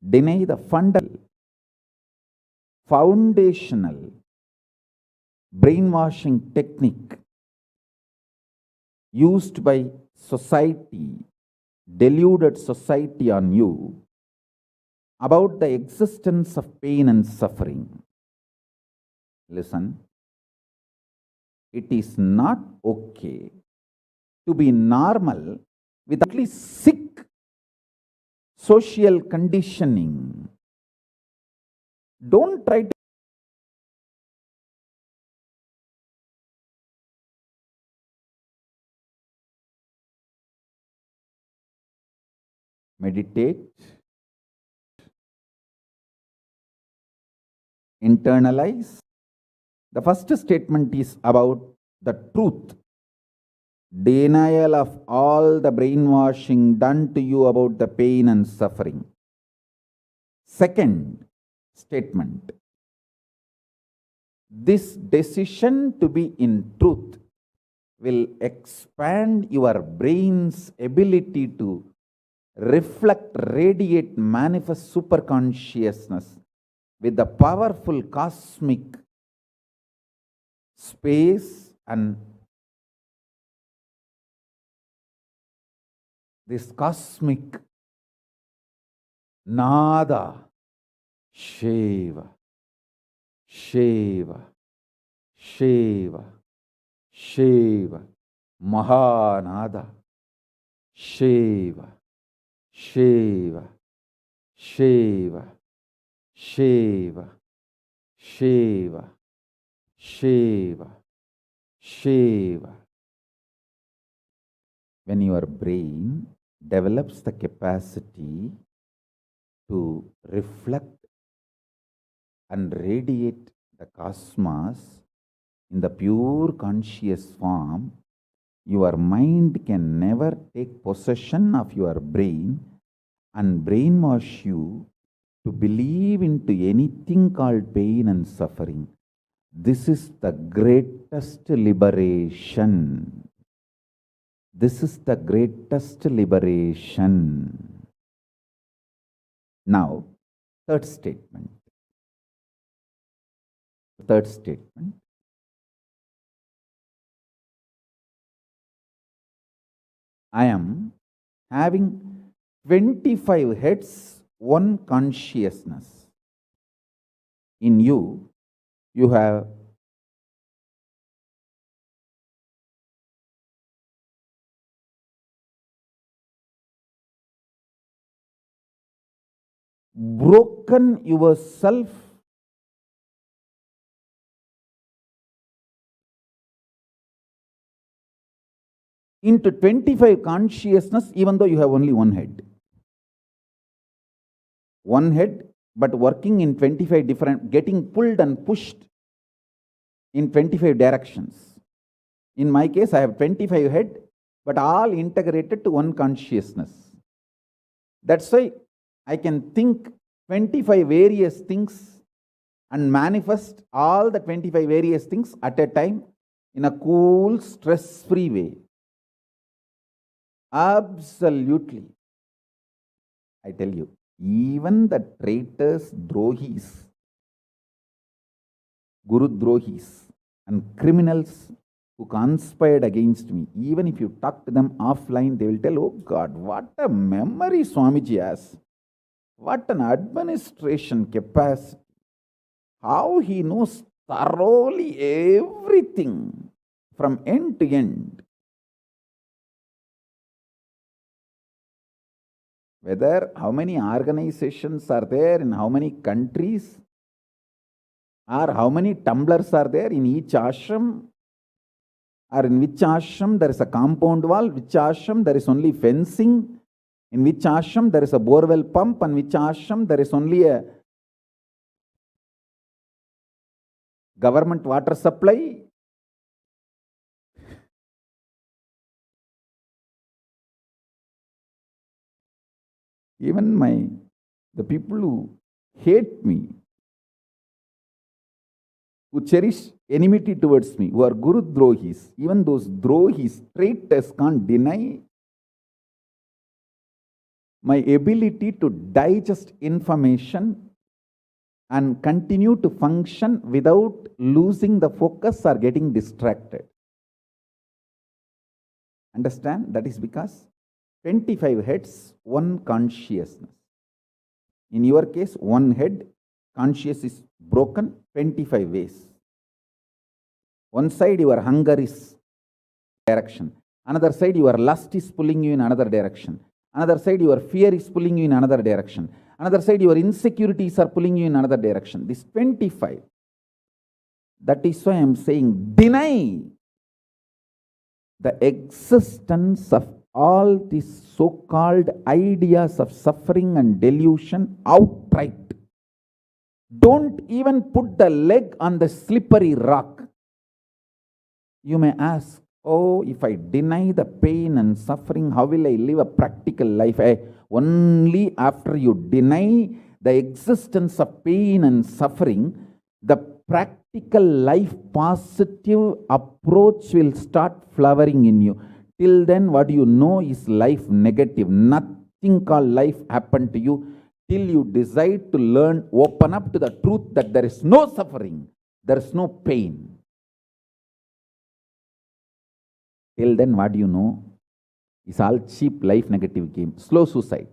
Deny the foundational brainwashing technique used by society, deluded society on you about the existence of pain and suffering. Listen, it is not okay to be normal with at least sick social conditioning. Don't try to meditate, internalize. The first statement is about the truth. Denial of all the brainwashing done to you about the pain and suffering. Second statement. This decision to be in truth will expand your brain's ability to reflect, radiate, manifest superconsciousness with the powerful cosmic space and this cosmic nada, Shiva, Shiva, Shiva, Shiva, Mahanada, Shiva, Shiva, Shiva, Shiva, Shiva, Shiva, Shiva. When your brain develops the capacity to reflect and radiate the cosmos in the pure conscious form, your mind can never take possession of your brain and brainwash you to believe into anything called pain and suffering. This is the greatest liberation. This is the greatest liberation. Now, third statement. Third statement. I am having 25 heads, one consciousness. In you, you have broken yourself into 25 consciousness, even though you have only one head. One head but working in 25 different, getting pulled and pushed in 25 directions. In my case, I have 25 head, but all integrated to one consciousness. That's why I can think 25 various things and manifest all the 25 various things at a time in a cool, stress-free way. Absolutely. I tell you, even the traitors, drohis, guru drohis, and criminals who conspired against me, even if you talk to them offline, they will tell, oh God, what a memory Swamiji has. What an administration capacity. How he knows thoroughly everything from end to end. Whether how many organizations are there in how many countries, or how many tumblers are there in each ashram, or in which ashram there is a compound wall, which ashram there is only fencing, in which ashram there is a borewell pump, and which ashram there is only a government water supply. Even the people who hate me, who cherish enmity towards me, who are Guru Drohis, even those Drohis, traitors, can't deny my ability to digest information and continue to function without losing the focus or getting distracted. Understand? That is because 25 heads, one consciousness. In your case, one head, conscious is broken 25 ways. One side, your hunger is direction. Another side, your lust is pulling you in another direction. Another side, your fear is pulling you in another direction. Another side, your insecurities are pulling you in another direction. This 25. That is why I am saying, deny the existence of all these so-called ideas of suffering and delusion outright. Don't even put the leg on the slippery rock. You may ask, oh, if I deny the pain and suffering, how will I live a practical life? Only after you deny the existence of pain and suffering, the practical life positive approach will start flowering in you. Till then, what you know is life negative. Nothing called life happened to you till you decide to learn, open up to the truth that there is no suffering, there is no pain. Till then, what you know is all cheap life negative game, slow suicide.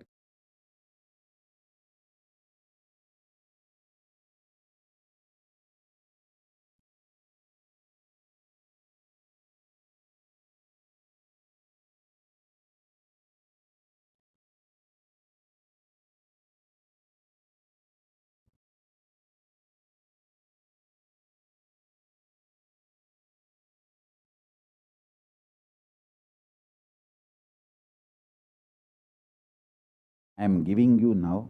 I am giving you now,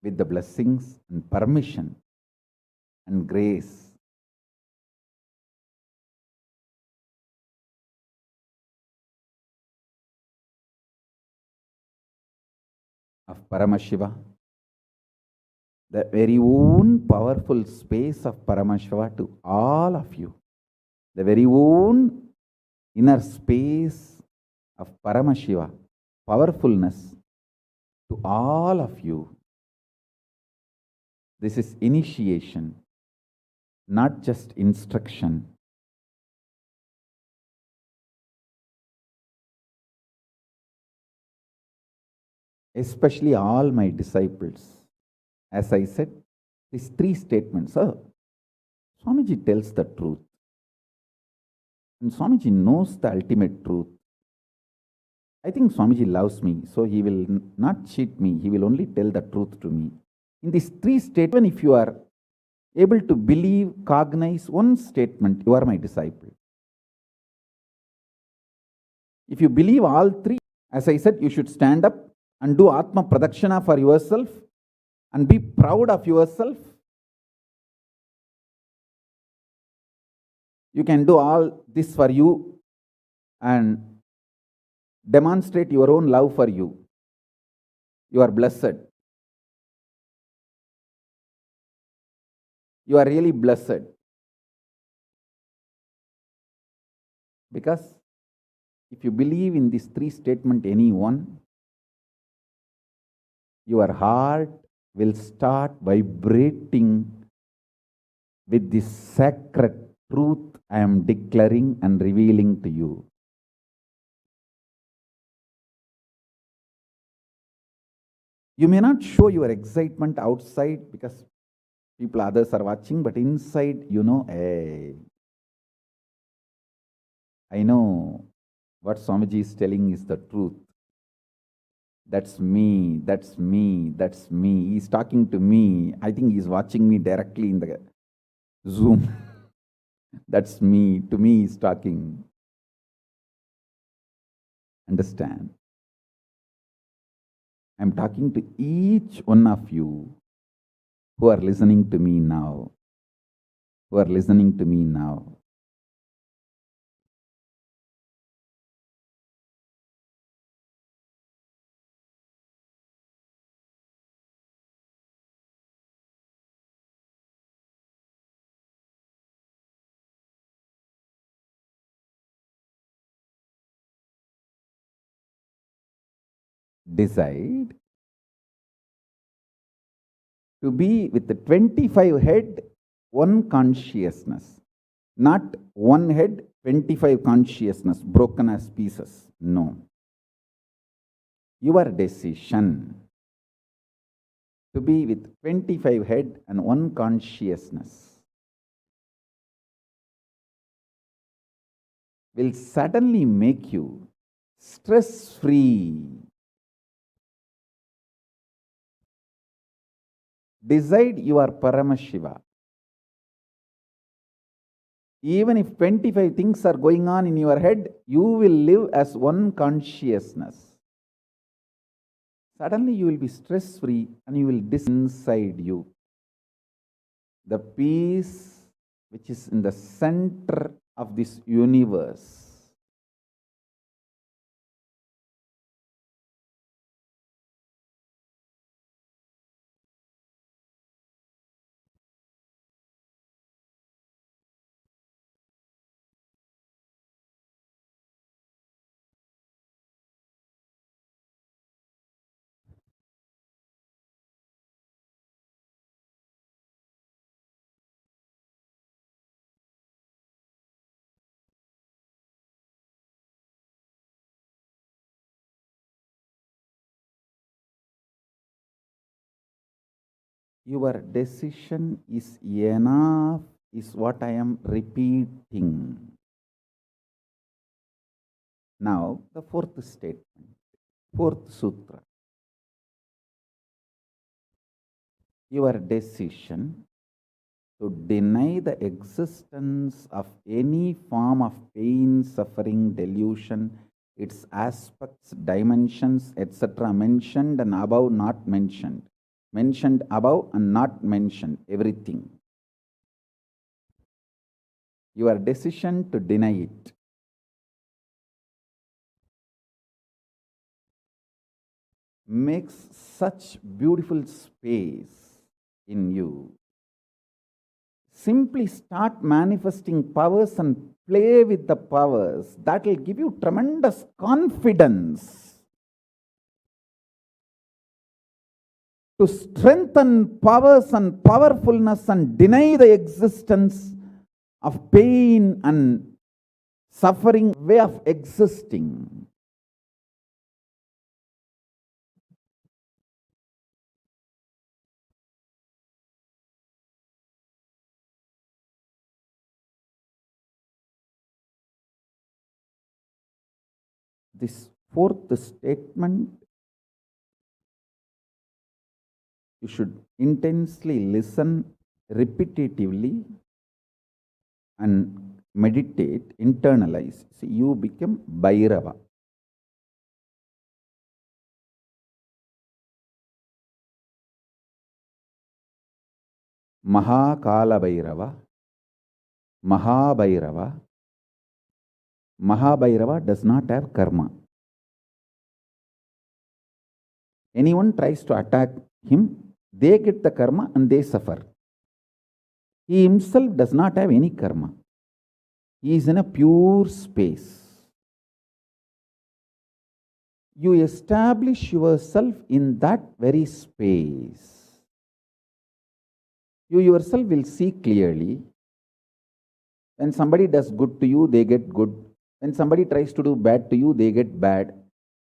with the blessings and permission and grace of Paramashiva, the very own powerful space of Paramashiva to all of you, the very own inner space of Paramashiva, powerfulness to all of you. This is initiation, not just instruction. Especially all my disciples. As I said, these three statements. Swamiji tells the truth. And Swamiji knows the ultimate truth. I think Swamiji loves me, so he will not cheat me. He will only tell the truth to me. In these three statements, if you are able to believe, cognize one statement, you are my disciple. If you believe all three, as I said, you should stand up and do Atma Pradakshina for yourself and be proud of yourself. You can do all this for you and demonstrate your own love for you. You are blessed. You are really blessed. Because if you believe in these three statements, anyone, your heart will start vibrating with this sacred truth I am declaring and revealing to you. You may not show your excitement outside because others are watching, but inside, hey, I know what Swamiji is telling is the truth. That's me, that's me, that's me. He's talking to me. I think he's watching me directly in the Zoom. That's me. To me, he's talking. Understand? I'm talking to each one of you who are listening to me now. Who are listening to me now. Decide to be with the 25 head, one consciousness. Not one head, 25 consciousness, broken as pieces. No. Your decision to be with 25 head and one consciousness will suddenly make you stress-free. Decide you are Paramashiva. Even if 25 things are going on in your head, you will live as one consciousness. Suddenly you will be stress-free and you will inside you. The peace which is in the center of this universe. Your decision is enough, is what I am repeating. Now, the fourth statement, fourth sutra. Your decision to deny the existence of any form of pain, suffering, delusion, its aspects, dimensions, etc., mentioned and above, not mentioned. Mentioned above and not mentioned, everything. Your decision to deny it makes such beautiful space in you. Simply start manifesting powers and play with the powers. That will give you tremendous confidence to strengthen powers and powerfulness and deny the existence of pain and suffering way of existing. This fourth statement, you should intensely listen repetitively and meditate, internalize. See, you become Bhairava. Mahakalabhairava, Mahabhairava. Mahabhairava does not have karma. Anyone tries to attack him, they get the karma and they suffer. He himself does not have any karma. He is in a pure space. You establish yourself in that very space. You yourself will see clearly. When somebody does good to you, they get good. When somebody tries to do bad to you, they get bad.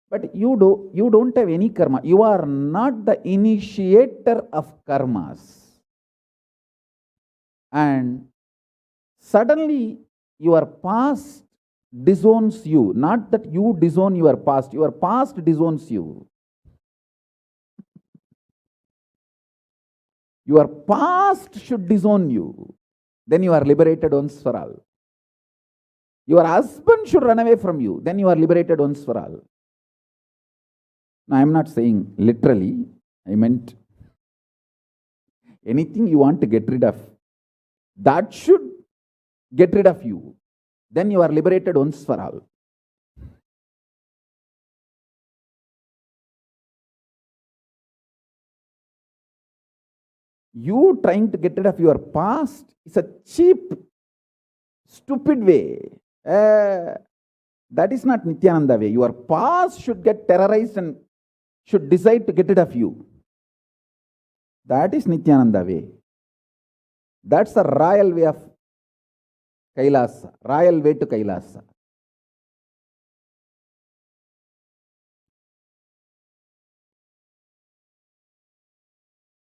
But you don't have any karma. You are not the initiator of karmas. And suddenly your past disowns you. Not that you disown your past disowns you. Your past should disown you. Then you are liberated once for all. Your husband should run away from you. Then you are liberated once for all. Now, I am not saying literally. I meant anything you want to get rid of, that should get rid of you. Then you are liberated once for all. You trying to get rid of your past is a cheap, stupid way. That is not Nithyananda way. Your past should get terrorized and should decide to get rid of you. That is Nithyananda way. That's the royal way of Kailasa, royal way to Kailasa.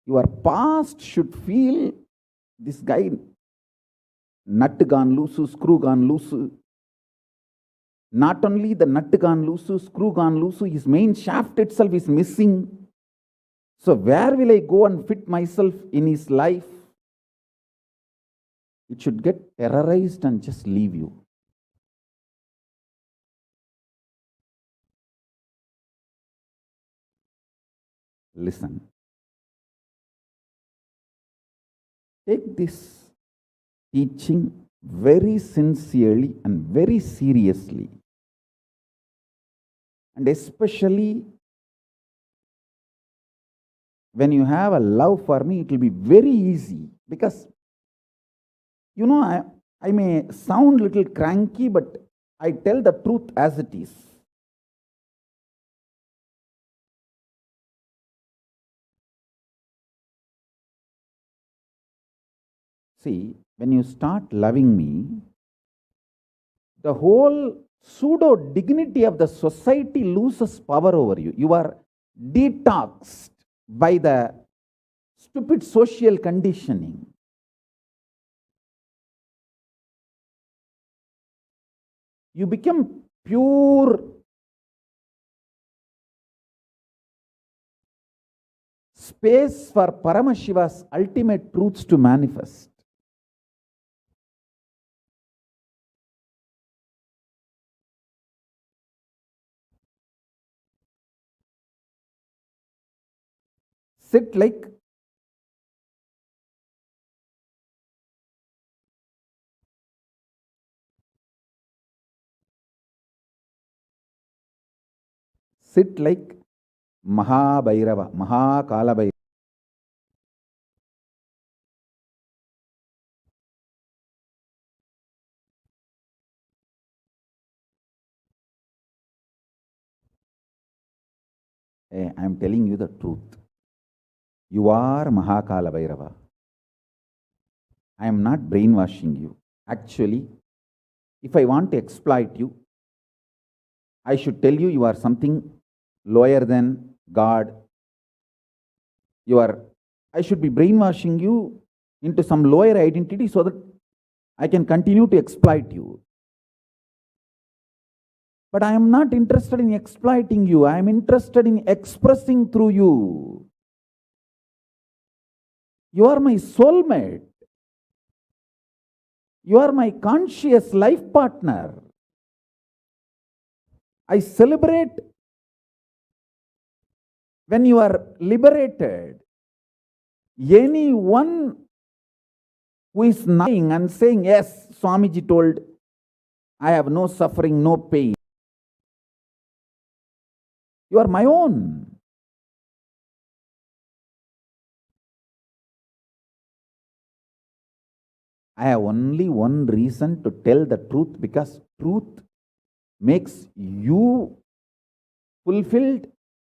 Your past should feel this guy, nut gone loose, screw gone loose. Not only the nut gone loose, screw gone loose, his main shaft itself is missing. So where will I go and fit myself in his life? It should get terrorized and just leave you. Listen. Take this teaching very sincerely and very seriously. And especially when you have a love for me, it will be very easy. Because, I may sound a little cranky, but I tell the truth as it is. See, when you start loving me, the whole pseudo dignity of the society loses power over you. You are detoxed by the stupid social conditioning. You become pure space for Paramashiva's ultimate truths to manifest. Sit like Mahakalabhairava. I am telling you the truth. You are Mahakalabhairava. I am not brainwashing you. Actually, if I want to exploit you, I should tell you you are something lower than God. I should be brainwashing you into some lower identity so that I can continue to exploit you. But I am not interested in exploiting you. I am interested in expressing through you. You are my soulmate. You are my conscious life partner. I celebrate when you are liberated. Anyone who is nodding and saying, yes, Swamiji told, I have no suffering, no pain. You are my own. I have only one reason to tell the truth, because truth makes you fulfilled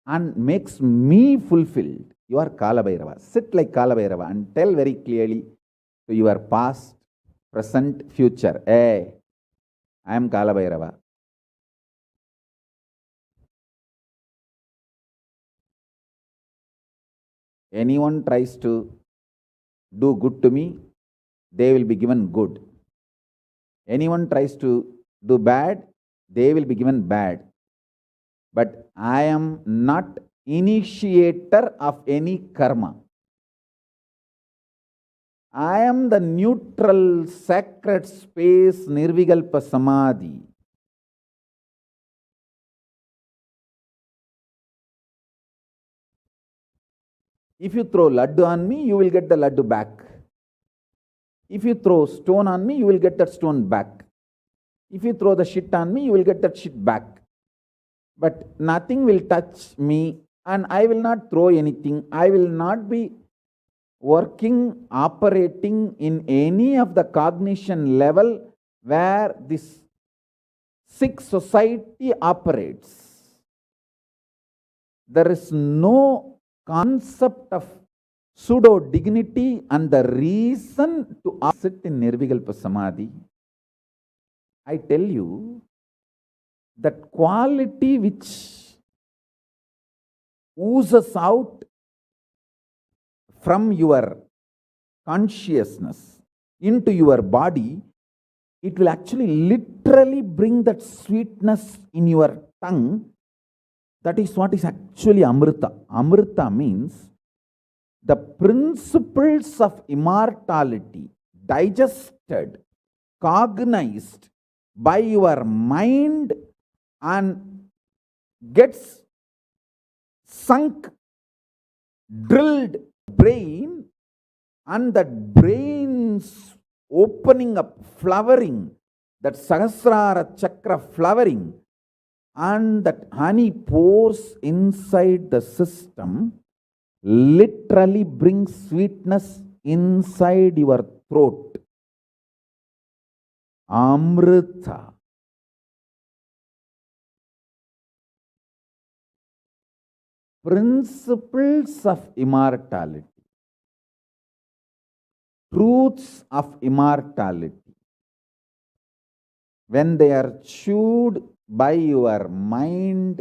and makes me fulfilled. You are Kalabhairava. Sit like Kalabhairava and tell very clearly to your past, present, future. Hey, I am Kalabhairava. Anyone tries to do good to me, they will be given good. Anyone tries to do bad, they will be given bad. But I am not initiator of any karma. I am the neutral, sacred space, Nirvikalpa Samadhi. If you throw laddu on me, you will get the laddu back. If you throw stone on me, you will get that stone back. If you throw the shit on me, you will get that shit back. But nothing will touch me, and I will not throw anything. I will not be working, operating in any of the cognition level where this sick society operates. There is no concept of pseudo dignity, and the reason to sit in Nirvikalpa Samadhi, I tell you, that quality which oozes out from your consciousness into your body, it will actually literally bring that sweetness in your tongue. That is what is actually Amrita. Amrita means the principles of immortality digested, cognized by your mind and gets sunk, drilled brain, and that brain's opening up, flowering, that Sahasrara Chakra flowering, and that honey pours inside the system, literally brings sweetness inside your throat. Amrita. Principles of immortality, truths of immortality, when they are chewed by your mind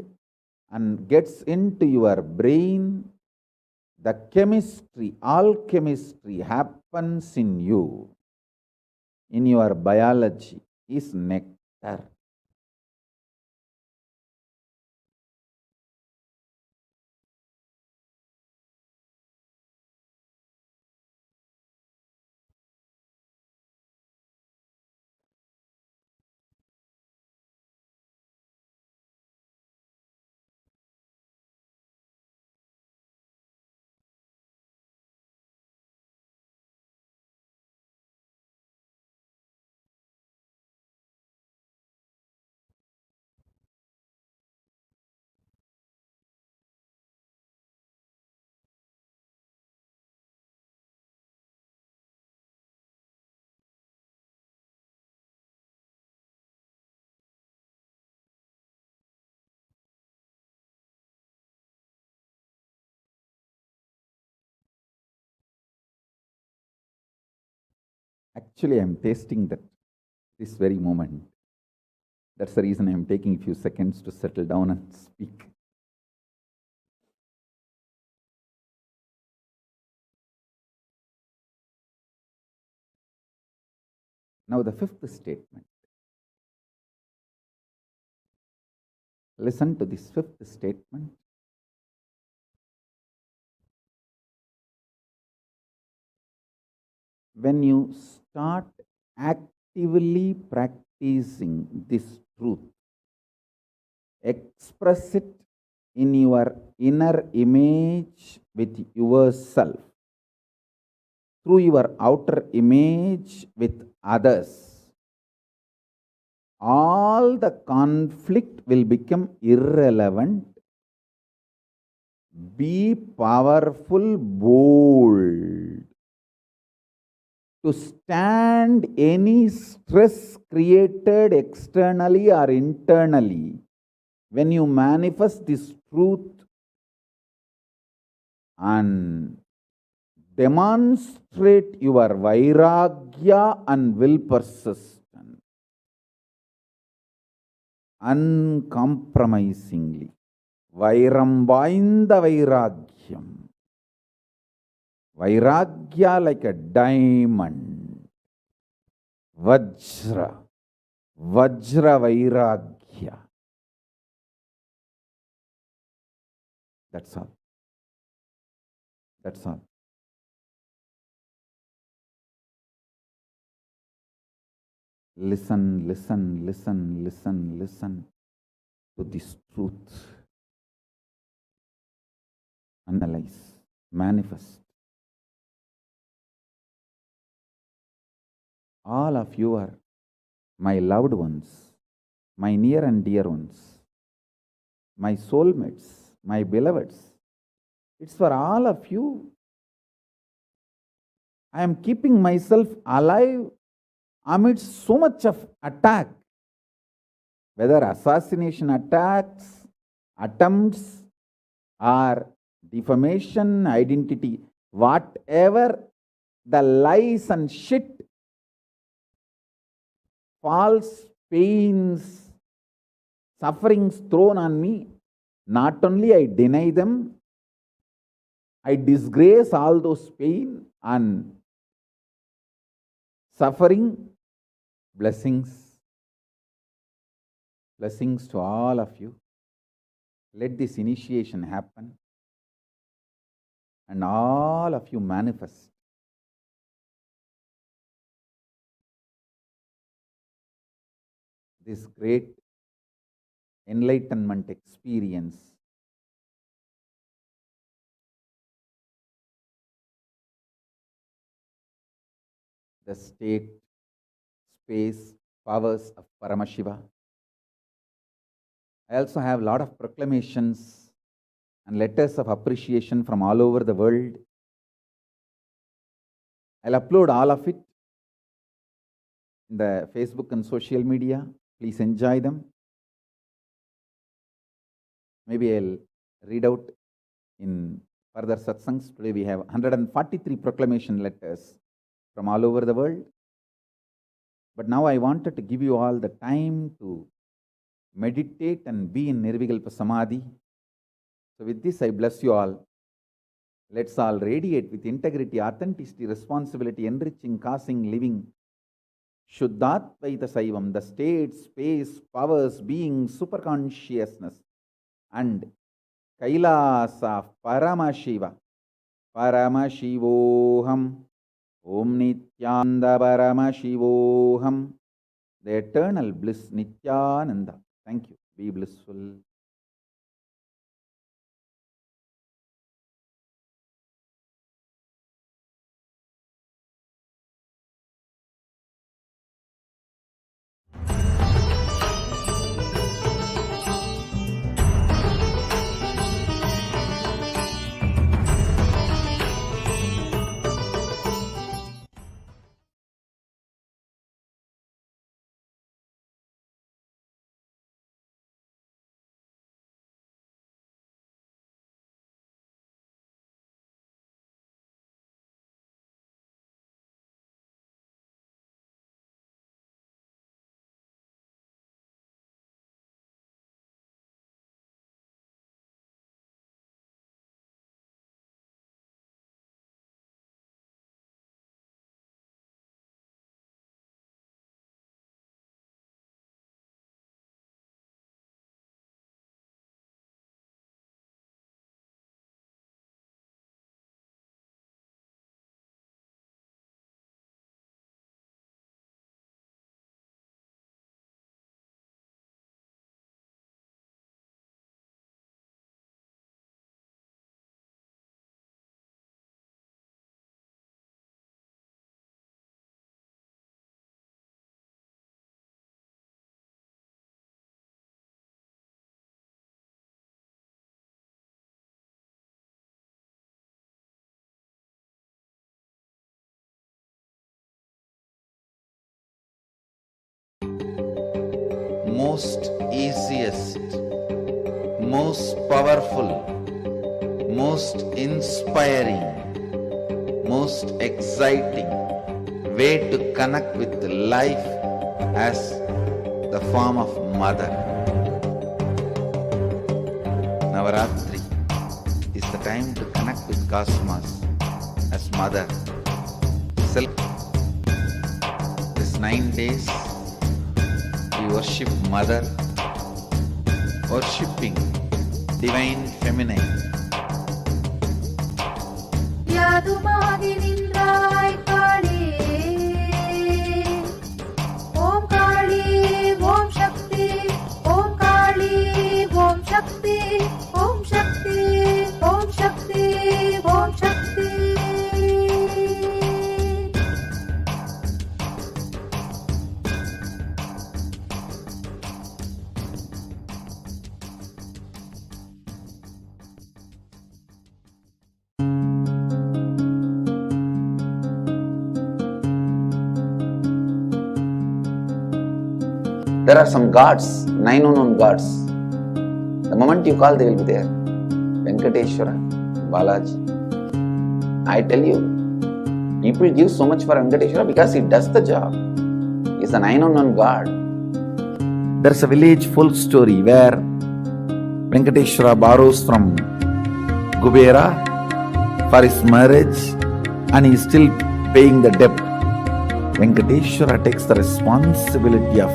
and gets into your brain, the chemistry, alchemistry happens in you, in your biology, is nectar. Actually, I am tasting that this very moment. That's the reason I am taking a few seconds to settle down and speak. Now, the fifth statement. Listen to this fifth statement. When you start actively practicing this truth, express it in your inner image with yourself through your outer image with others, all the conflict will become irrelevant. Be powerful, bold, to stand any stress created externally or internally. When you manifest this truth and demonstrate your vairagya and will persist uncompromisingly. Vairam vainda vairagyam. Vairagya like a diamond. Vajra. Vajra vairagya. That's all. That's all. Listen, listen, listen, listen, listen to this truth. Analyze, manifest. All of you are my loved ones, my near and dear ones, my soulmates, my beloveds. It's for all of you. I am keeping myself alive amidst so much of attack, whether assassination attacks, attempts, or defamation, identity, whatever the lies and shit, false pains, sufferings thrown on me, not only I deny them, I disgrace all those pain and suffering. Blessings. Blessings to all of you. Let this initiation happen and all of you manifest. This great enlightenment experience. The state, space, powers of Paramashiva. I also have a lot of proclamations and letters of appreciation from all over the world. I'll upload all of it in the Facebook and social media. Please enjoy them. Maybe I'll read out in further satsangs. Today we have 143 proclamation letters from all over the world. But now I wanted to give you all the time to meditate and be in Nirvikalpa Samadhi. So with this, I bless you all. Let's all radiate with integrity, authenticity, responsibility, enriching, causing, living. Shuddhatvaita Saivam, the state, space, powers, being, superconsciousness, and Kailasa of Paramashiva. Paramashivoham. Om Nithyananda Paramashivoham. The eternal bliss Nithyananda. Thank you. Be blissful. most easiest, most powerful, most inspiring, most exciting way to connect with life as the form of mother. Navaratri is the time to connect with cosmos as mother. This 9 days we worship mother, worshipping divine feminine. யாதுமாகி நின்றாய் காளி, ஓம் காளி ஓம் சக்தி, ஓம் காளி ஓம் சக்தி, ஓம் சக்தி ஓம் சக்தி ஓம் சக்தி. There are some gods, 9 unknown gods. The moment you call, they will be there. Venkateshwara, Balaji. I tell you, people give so much for Venkateshwara because he does the job. He's a 9 unknown god. There's a village folk story where Venkateshwara borrows from Kubera for his marriage and he is still paying the debt. Venkateshwara takes the responsibility of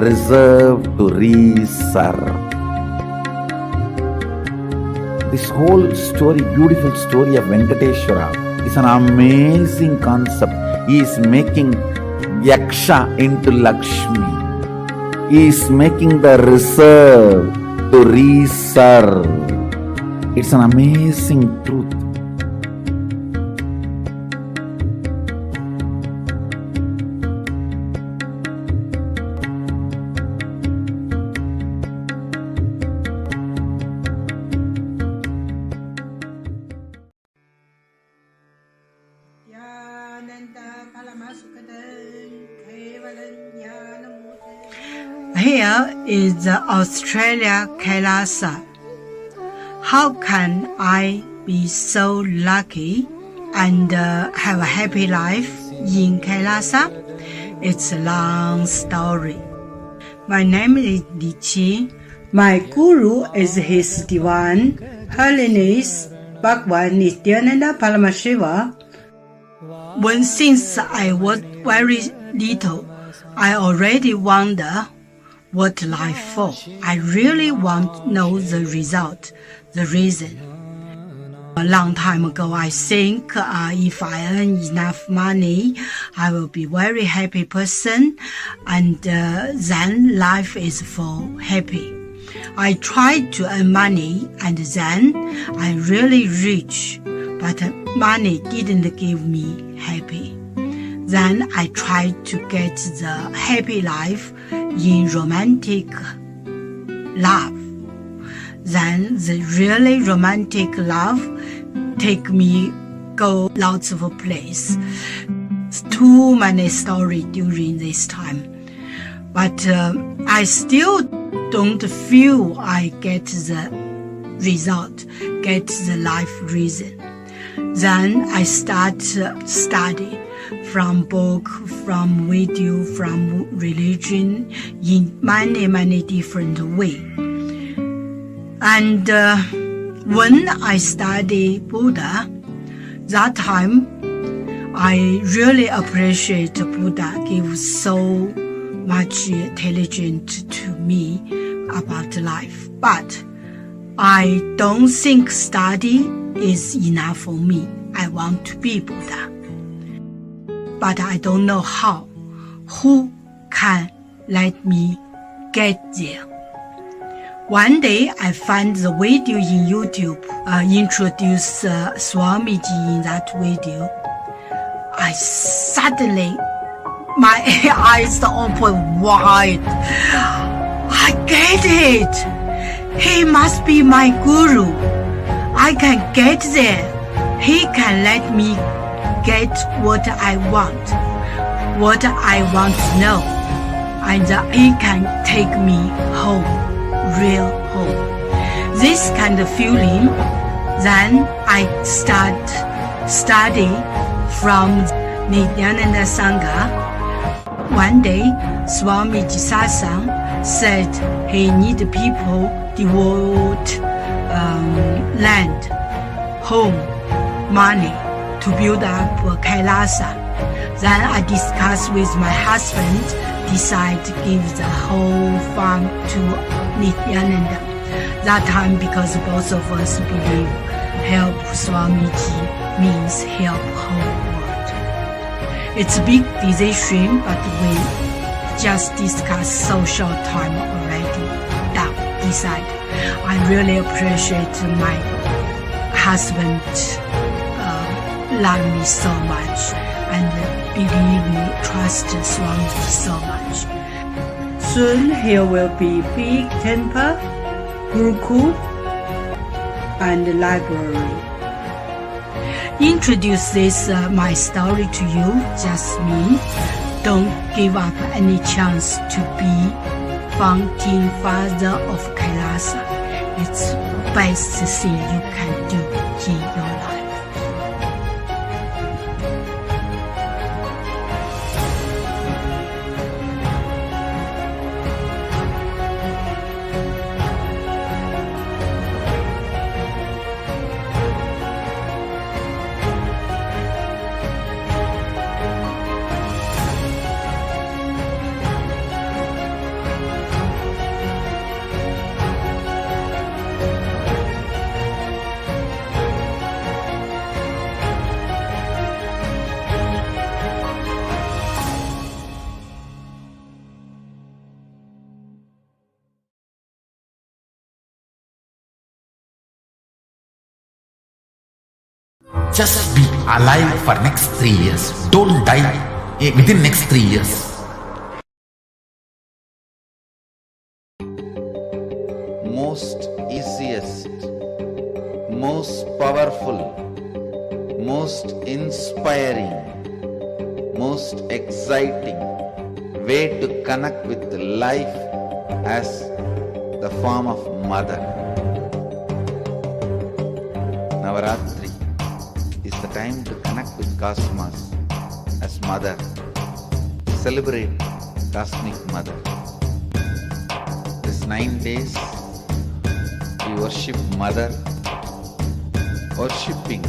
reserve to reserve. This whole story, beautiful story of Venkateshwara is an amazing concept. He is making Yaksha into Lakshmi. He is making the reserve to reserve. It's an amazing truth. Here is Australia, Kailasa. How can I be so lucky and have a happy life in Kailasa? It's a long story. My name is Li Qi. My guru is His Divine Holiness Bhagavan Nithyananda Paramashivam. Since I was very little, I already wonder what life for. I really want to know the result, the reason. A long time ago, I think if I earn enough money, I will be very happy person, and then life is for happy. I tried to earn money, and then I really rich, but money didn't give me happy. Then I tried to get the happy life in romantic love. Then the really romantic love take me go lots of place. Too many stories during this time. But I still don't feel I get the result, get the life reason. Then I start study from book, from video, from religion in many different ways. And when I study Buddha, that time I really appreciate Buddha gives so much intelligence to me about life. But I don't think study is enough for me. I want to be Buddha. But I don't know how. Who can let me get there? One day I found the video in YouTube, introduce Swamiji in that video. I suddenly, my eyes open wide. I get it. He must be my guru. I can get there. He can let me get what I want to know. and it can take me home, real home. This kind of feeling, then I start study from Nithyananda Sangha. One day, Swamiji Satsang said he need people devote land, home, money to build up Kailasa. Then I discussed with my husband, decide to give the whole farm to Nithyananda. That time, because both of us believe help Swamiji means help whole world. It's a big decision, but we just discussed so short time already. Done, decide. I really appreciate my husband love me so much and believe me, trust Swamiji so much. Soon here will be big temple, Gurukul, and library. Introduce this my story to you, just me. Don't give up any chance to be founding father of Kailasa. It's best thing you can do in your life. Just be alive for next 3 years. Don't die within next 3 years. Most easiest, most powerful, most inspiring, most exciting way to connect with life as the form of mother. Navaratri is the time to connect with Cosmos as mother. Celebrate Cosmic Mother. This 9 days we worship Mother, worshipping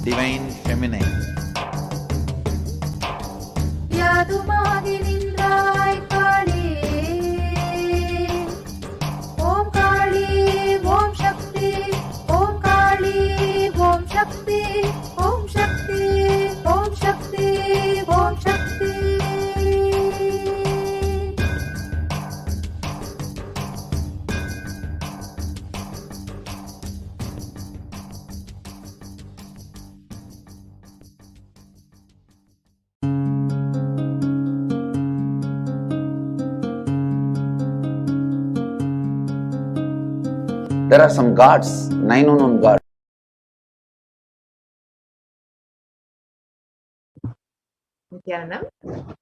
Divine Feminine. यादुमादिनिन्द्राय काले ॐ काली ॐ शक्ति ॐ काली ॐ शक्ति ॐ शक्ति ॐ शक्ति ॐ शक्ति There are some gods, 911 gods. Nithyanandam.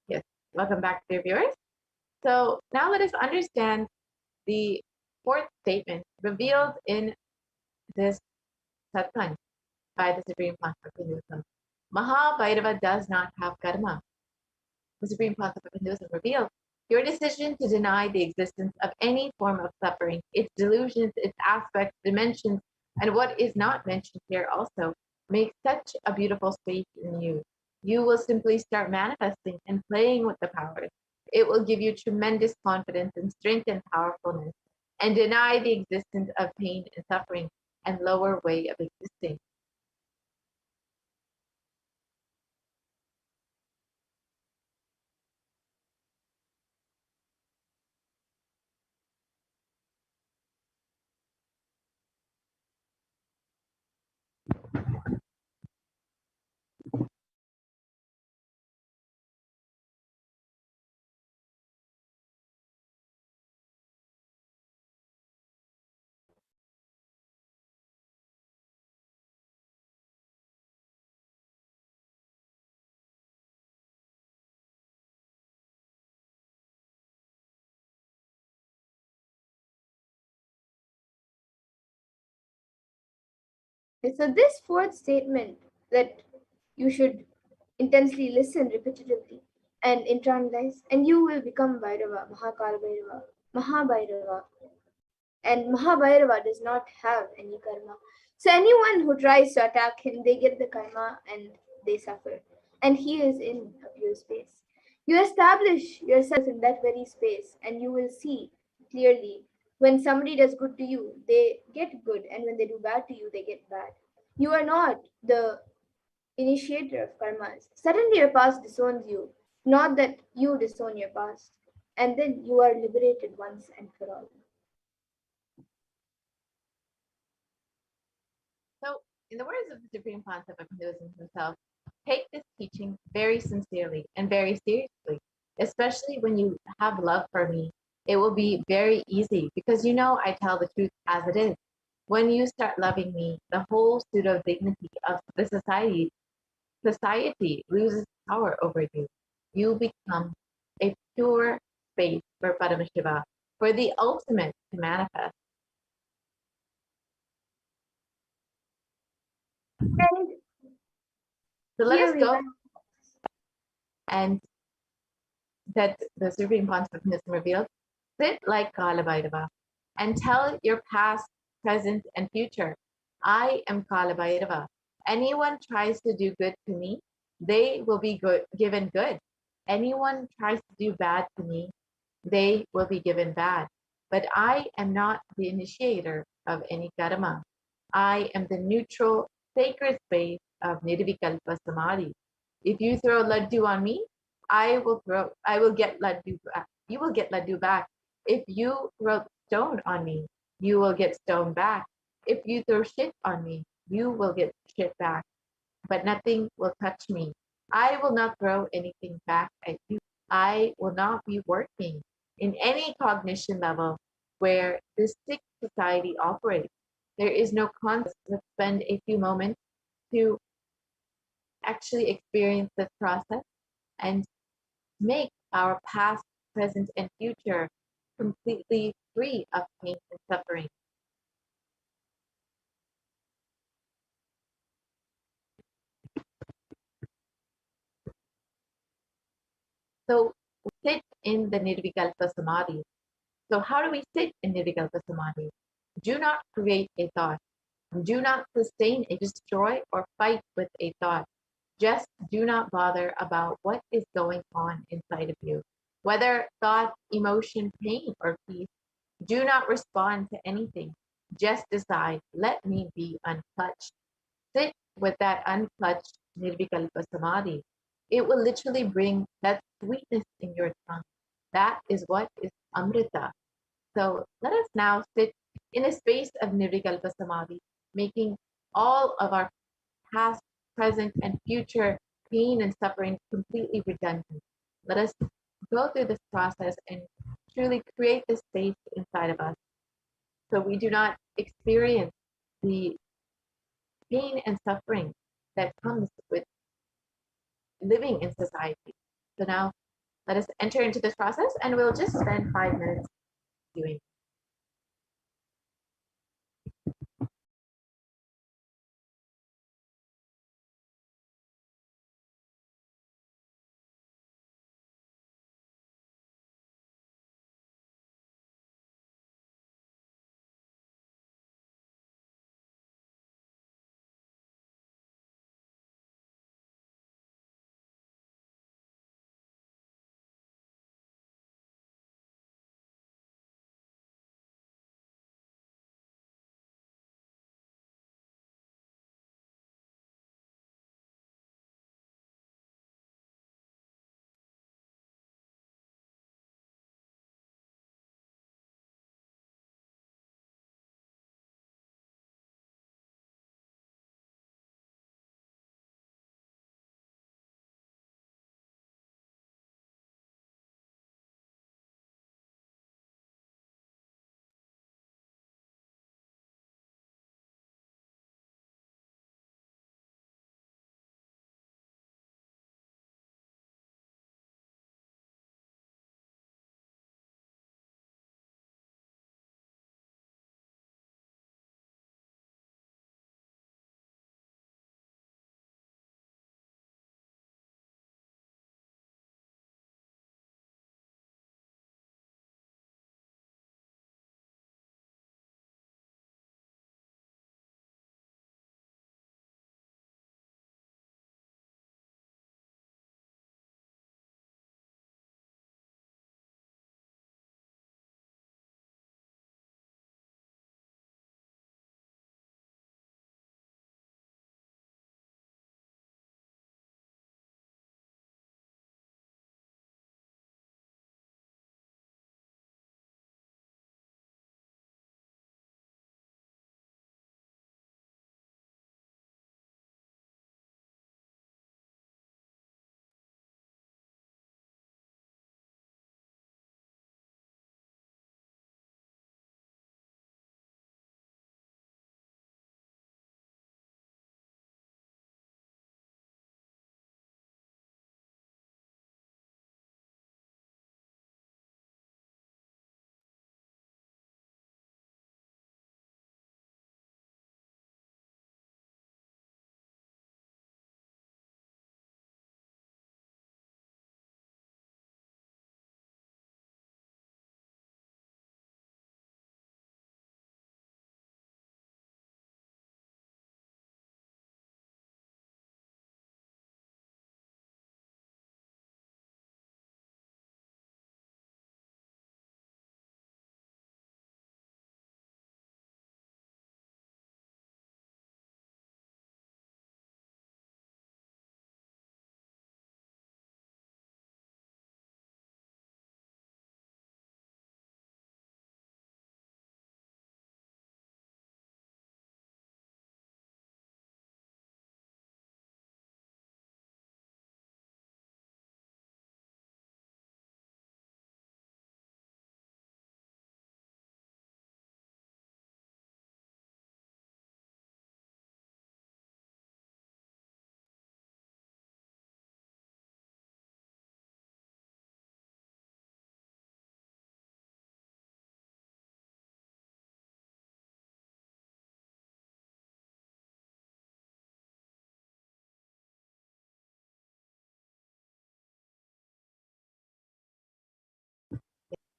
Yes, welcome back, dear viewers. So now let us understand the fourth statement revealed in this satsang by the Supreme Concept of Hinduism. Mahakalabhairava does not have karma. The Supreme Concept of Hinduism revealed your decision to deny the existence of any form of suffering, its delusions, its aspects, dimensions, and what is not mentioned here also makes such a beautiful space in you. You will simply start manifesting and playing with the powers. It will give you tremendous confidence and strength and powerfulness, and deny the existence of pain and suffering and lower way of existing. And so, this fourth statement that you should intensely listen repetitively and internalize, and you will become Bhairava, Mahakalabhairava, Mahabhairava. And Mahabhairava does not have any karma. So, anyone who tries to attack him, they get the karma and they suffer. And he is in a pure space. You establish yourself in that very space, and you will see clearly when somebody does good to you, they get good, and when they do bad to you, they get bad. You are not the initiator of karmas. Suddenly your past disowns you, not that you disown your past. And then you are liberated once and for all. So, in the words of the Supreme Concept of Hinduism himself, take this teaching very sincerely and very seriously, especially when you have love for me. It will be very easy because you know I tell the truth as it is. When you start loving me, the whole pseudo dignity of the society loses power over you. You become a pure space for Paramashiva, for the ultimate to manifest. And So let here us we go have, and that the Supreme Consciousness revealed, sit like Kalabhairava and tell your past, present, and future, I am Kalabhairava. Anyone tries to do good to me, they will be given good. Anyone tries to do bad to me, they will be given bad. But I am not the initiator of any karma. I am the neutral, sacred space of Nirvikalpa Samadhi. If you throw laddu on me, I will get laddu back. You will get laddu back. If you throw stone on me, you will get stone back. If you throw shit on me, you will get shit back. But nothing will touch me. I will not throw anything back at you. I will not be working in any cognition level where this sick society operates. There is no concept. Let's spend a few moments to actually experience this process and make our past, present, and future completely free of pain and suffering. So sit in the Nirvikalpa Samadhi. So how do we sit in Nirvikalpa Samadhi? Do not create a thought. Do not sustain a destroy or fight with a thought. Just do not bother about what is going on inside of you. Whether thought, emotion, pain, or peace, do not respond to anything. Just decide, let me be untouched. Sit with that unclutched Nirvikalpa Samadhi. It will literally bring that sweetness in your tongue. That is what is Amrita. So let us now sit in a space of Nirvikalpa Samadhi, making all of our past, present, and future pain and suffering completely redundant. Let us go through this process and truly create this space inside of us so we do not experience the pain and suffering that comes with living in society. So now let us enter into this process and we'll just spend 5 minutes doing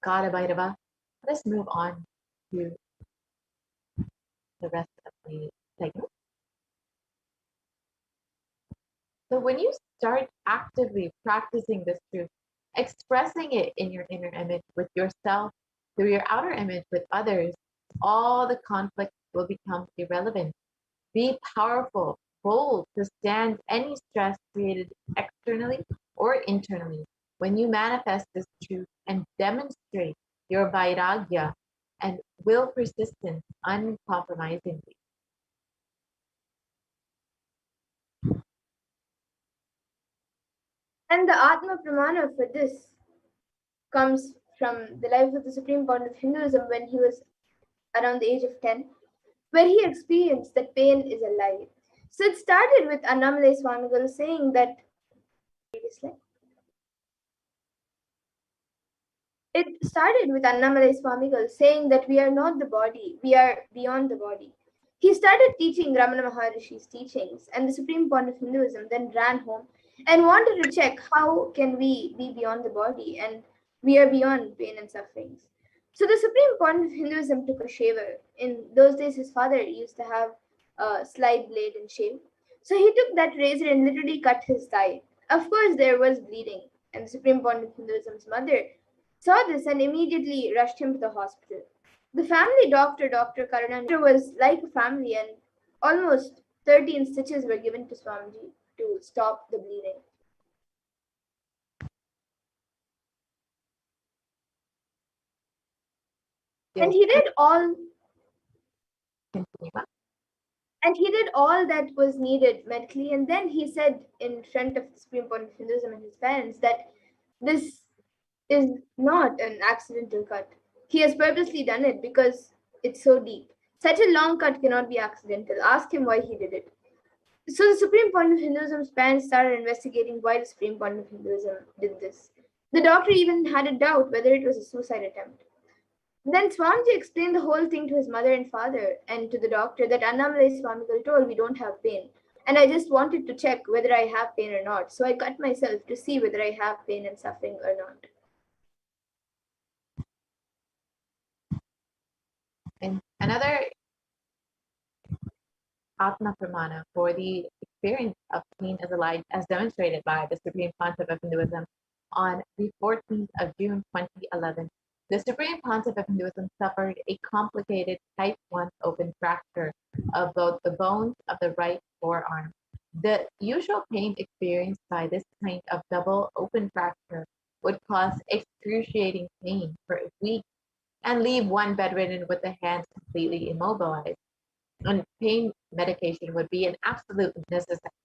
Mahakalabhairava. Let's move on to the rest of the segment. So when you start actively practicing this truth, expressing it in your inner image with yourself, through your outer image with others, all the conflict will become irrelevant. Be powerful, bold to stand any stress created externally or internally when you manifest this truth and demonstrate your vairagya and will persistence uncompromisingly. And the Atma Pramana for this comes from the life of the Supreme Founder of Hinduism when he was around the age of 10, where he experienced that pain is a lie. So it started with Annamalai Swamigal saying that previously. It started with Annamalai Swamigal saying that we are not the body, we are beyond the body. He started teaching Ramana Maharishi's teachings, and the Supreme Founder of Hinduism then ran home and wanted to check how can we be beyond the body and we are beyond pain and sufferings. So the Supreme Founder of Hinduism took a shaver. In those days, his father used to have a slide blade and shave. So he took that razor and literally cut his thigh. Of course, there was bleeding, and the Supreme Founder of Hinduism's mother saw this and immediately rushed him to the hospital. The family doctor, Dr. Karunanidhi, was like a family, and almost 13 stitches were given to Swamiji to stop the bleeding. And Yes, he did all continue. and he did all that was needed medically, and then he said in front of the Supreme Court of Hinduism and his parents that this is not an accidental cut. He has purposely done it because it's so deep. Such a long cut cannot be accidental. Ask him why he did it. So the Supreme Court of Hinduism's parents started investigating why the Supreme Court of Hinduism did this. The doctor even had a doubt whether it was a suicide attempt. Then Swamiji explained the whole thing to his mother and father and to the doctor that Annamalai Swamigal told we don't have pain. And I just wanted to check whether I have pain or not. So I cut myself to see whether I have pain and suffering or not. And another Atma Pramana for the experience of pain as a light, as demonstrated by the Supreme Pontiff of Hinduism on the 14th of June 2011. The Supreme Pontiff of Hinduism suffered a complicated type 1 open fracture of both the bones of the right forearm. The usual pain experienced by this kind of double open fracture would cause excruciating pain for weeks and leave one bedridden with the hands completely immobilized. And pain medication would be an absolute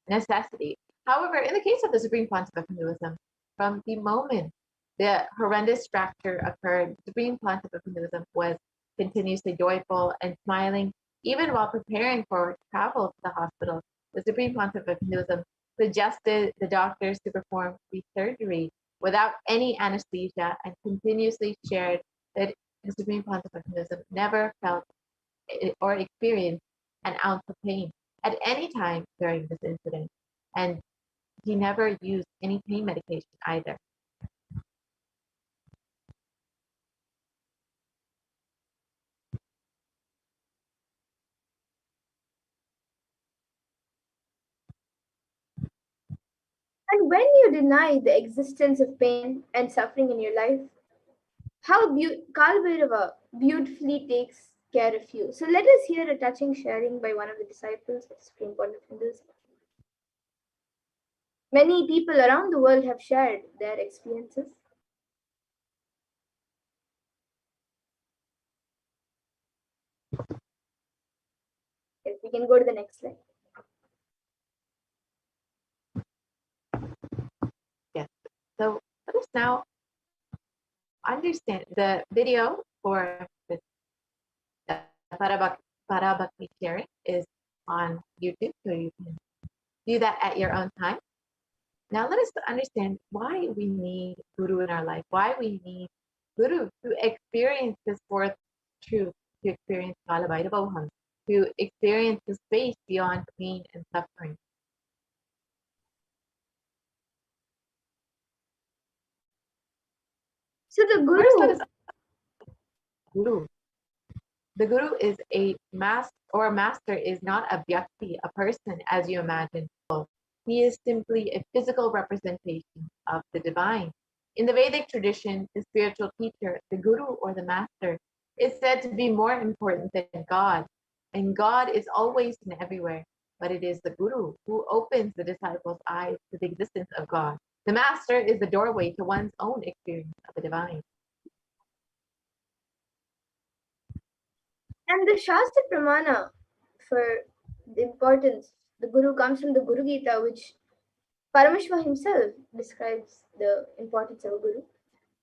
necessity. However, in the case of the Supreme Pontiff of Hinduism, from the moment the horrendous fracture occurred, the Supreme Pontiff of Hinduism was continuously joyful and smiling, even while preparing for travel to the hospital. The Supreme Pontiff of Hinduism suggested the doctors to perform the surgery without any anesthesia and continuously shared that the Supreme Pontiff of Hinduism never felt or experienced an ounce of pain at any time during this incident. And he never used any pain medication either. And when you deny the existence of pain and suffering in your life, how Kalbhairava beautifully takes care of you. So let us hear a touching sharing by one of the disciples of the Supreme Court of Hinduism. Many people around the world have shared their experiences. If we can go to the next slide. Yes. So let us now understand the video for the Parabhakti sharing is on YouTube, so you can do that at your own time. Now let us understand why we need Guru in our life, why we need Guru to experience this fourth truth, to experience Kalabhairavoham, to experience the space beyond pain and suffering. So the Guru. First, let us Guru. The Guru is a master is not a vyakti, a person as you imagine. He is simply a physical representation of the divine. In the Vedic tradition, the spiritual teacher, the Guru or the master, is said to be more important than God. And God is always and everywhere. But it is the Guru who opens the disciples' eyes to the existence of God. The master is the doorway to one's own experience of the divine. And the Shastra Pramana for the importance, the Guru comes from the Guru Gita, which Paramashiva himself describes the importance of a Guru.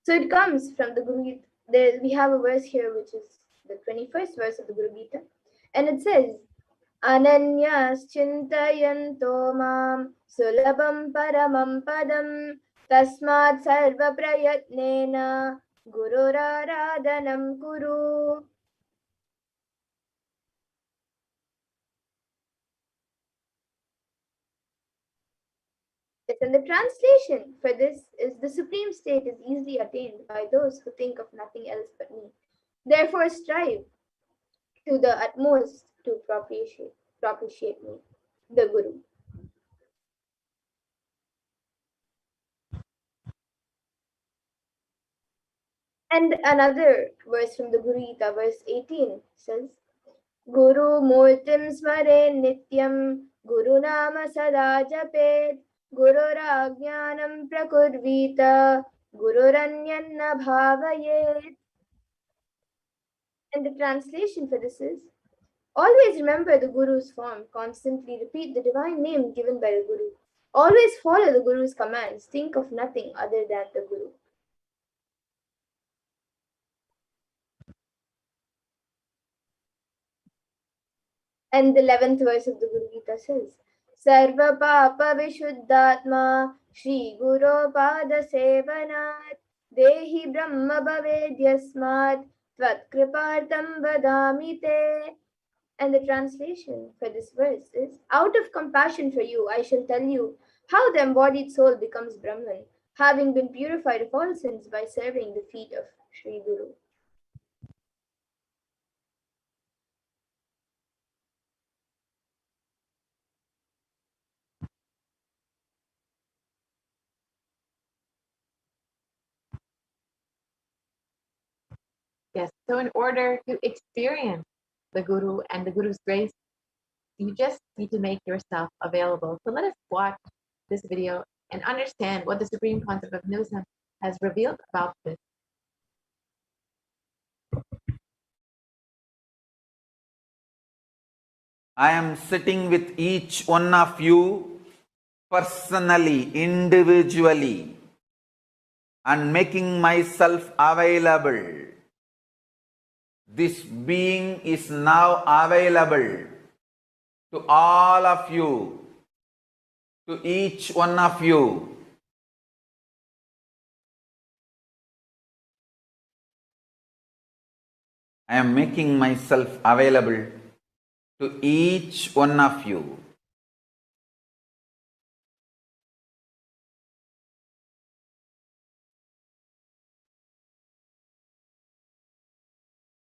So it comes from the Guru Gita. We have a verse here which is the 21st verse of the Guru Gita, and it says, Ananyas chintayanto mam sulabam paramam padam tasmat sarva prayatnena gururaradhanam kuru. Yes, and the translation for this is the supreme state is easily attained by those who think of nothing else but me. Therefore strive to the utmost to propitiate me, the Guru. And another verse from the Guru Gita, verse 18 says, Guru Murtim Smare Nityam Guru Nama Sada Japet Gururajnanam Prakurvita Gururanyanna Bhavayet. And the translation for this is, always remember the Guru's form, constantly repeat the divine name given by the Guru. Always follow the Guru's commands, think of nothing other than the Guru. And the 11th verse of the Guru Gita says, Sarva Papa Vishuddhatma Shri Guru Pada Sevanat Dehi Brahma Bhavedyasmat Tvat Kripartam Vadami Te. And the translation for this verse is, out of compassion for you, I shall tell you how the embodied soul becomes Brahman, having been purified of all sins by serving the feet of Sri Guru. Yes, so in order to experience the Guru and the Guru's grace, you just need to make yourself available. So let us watch this video and understand what the supreme concept of Hinduism has revealed about this. I am sitting with each one of you personally, individually, and making myself available. This being is now available to all of you, to each one of you. I am making myself available to each one of you.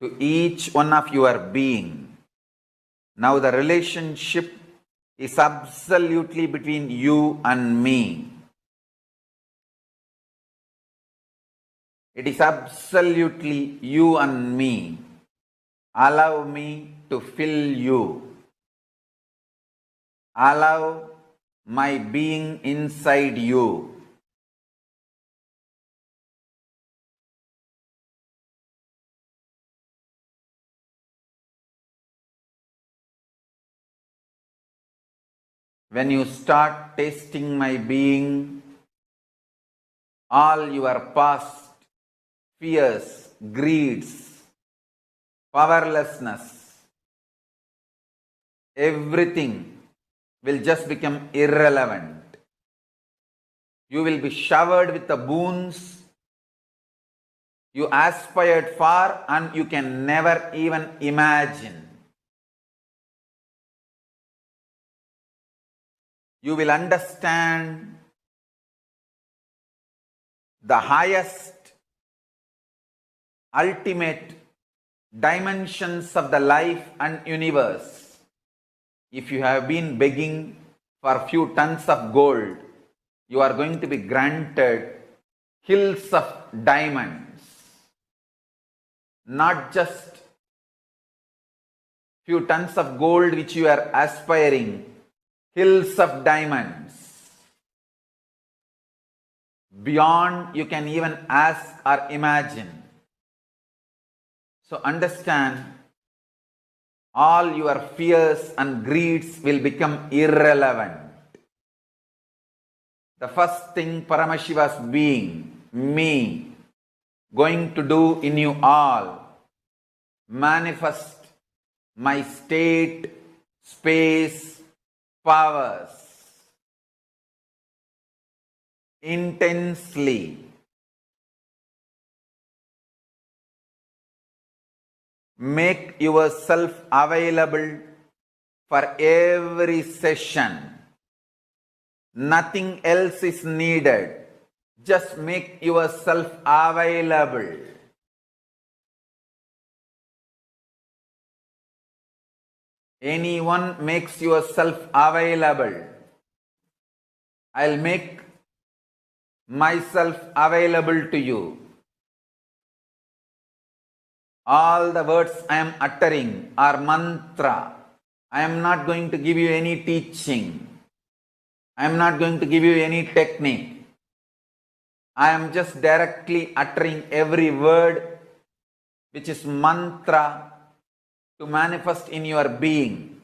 To each one of your being. Now the relationship is absolutely between you and me. It is absolutely you and me. Allow me to fill you. Allow my being inside you. When you start tasting my being, all your past fears, greeds, powerlessness, everything will just become irrelevant. You will be showered with the boons you aspired for and you can never even imagine. You will understand the highest, ultimate dimensions of the life and universe. If you have been begging for a few tons of gold, you are going to be granted hills of diamonds. Not just few tons of gold which you are aspiring, hills of diamonds. Beyond you can even ask or imagine. So understand, all your fears and greeds will become irrelevant. The first thing Paramashiva's being, me, going to do in you all, manifest my state, space, powers intensely. Make yourself available for every session. Nothing else is needed. Just make yourself available. Anyone makes yourself available, I'll make myself available to you. All the words I am uttering are mantra. I am not going to give you any teaching. I am not going to give you any technique. I am just directly uttering every word which is mantra to manifest in your being.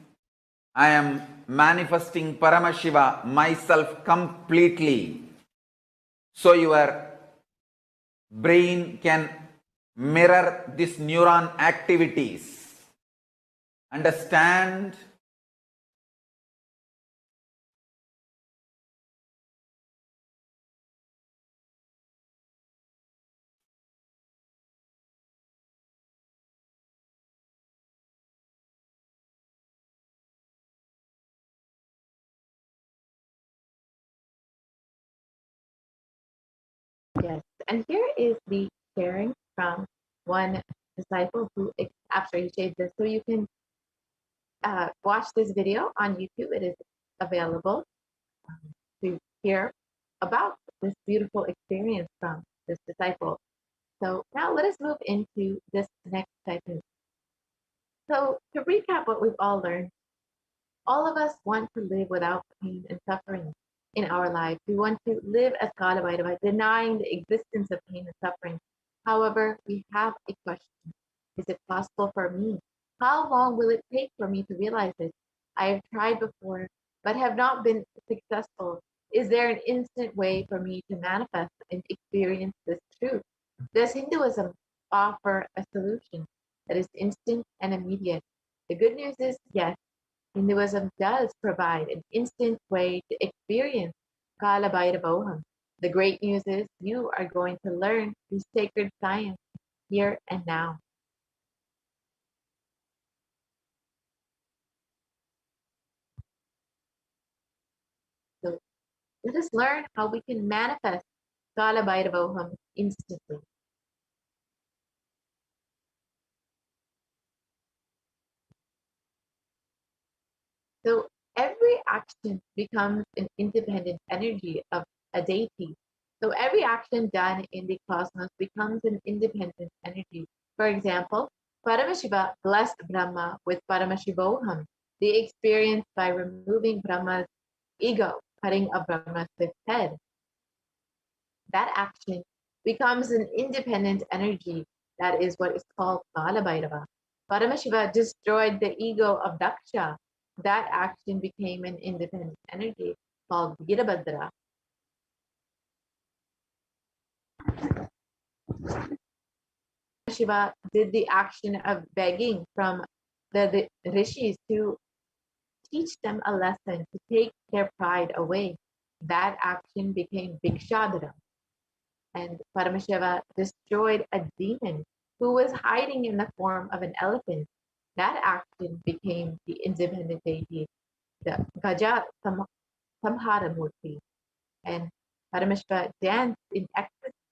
I am manifesting Paramashiva, myself completely, so your brain can mirror these neuron activities. Understand? Yes. And here is the sharing from one disciple who after he shared this. So you can watch this video on YouTube. It is available to hear about this beautiful experience from this disciple. So now let us move into this next segment. So to recap what we've all learned, all of us want to live without pain and suffering in our lives. We want to live as Kalabhairava, denying the existence of pain and suffering. However, we have a question. Is it possible for me? How long will it take for me to realize it? I have tried before, but have not been successful. Is there an instant way for me to manifest and experience this truth? Does Hinduism offer a solution that is instant and immediate? The good news is yes, Hinduism does provide an instant way to experience Kalabhairavoham. The great news is you are going to learn this sacred science here and now. So let us learn how we can manifest Kalabhairavoham instantly. So every action becomes an independent energy of a deity. So every action done in the cosmos becomes an independent energy. For example, Paramashiva blessed Brahma with Paramashivoham, the experience by removing Brahma's ego, cutting of Brahma's fifth head. That action becomes an independent energy. That is what is called Kalabhairava. Paramashiva destroyed the ego of Daksha. That action became an independent energy called Virabhadra. Shiva did the action of begging from the rishis to teach them a lesson, to take their pride away. That action became Bhikshadara. And Paramashiva destroyed a demon who was hiding in the form of an elephant. That action became the independent deity, the Gaja Samhara Murti. And Paramashiva danced in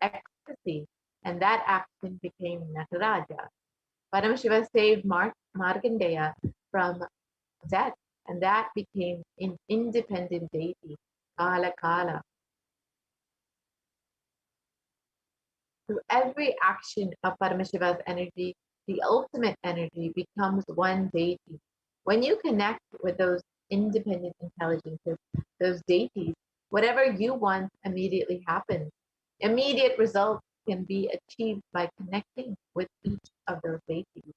ecstasy, and that action became Nataraja. Paramashiva saved Markandeya from death, and that became an independent deity, Kala Kala. Through every action of Paramashiva's energy, the ultimate energy becomes one deity. When you connect with those independent intelligences, those deities, whatever you want immediately happens. Immediate results can be achieved by connecting with each of those deities.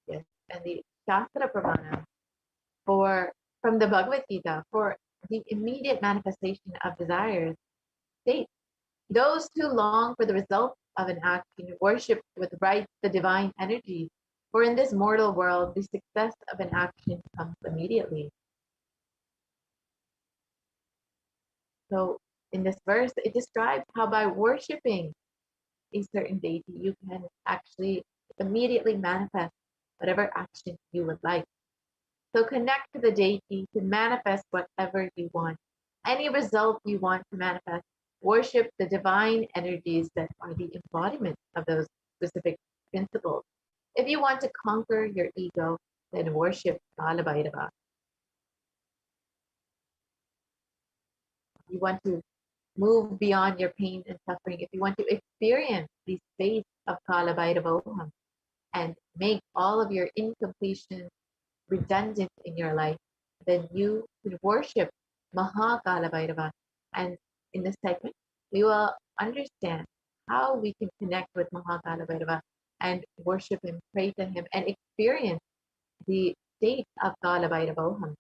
Yes, and the Shastra Pramana from the Bhagavad Gita for the immediate manifestation of desires states those who long for the result of an action worship with right the divine energy, for in this mortal world the success of an action comes immediately. So in this verse, it describes how by worshiping a certain deity, you can actually immediately manifest whatever action you would like. So connect to the deity to manifest whatever you want. Any result you want to manifest, worship the divine energies that are the embodiment of those specific principles. If you want to conquer your ego, then worship Mahakalabhairava. You want to move beyond your pain and suffering, if you want to experience the space of Kalabhairavoham and make all of your incompletion redundant in your life, then you can worship Mahakalabhairava. And in this segment, we will understand how we can connect with Mahakalabhairava and worship him, pray to him, and experience the state of Kalabhairavoham.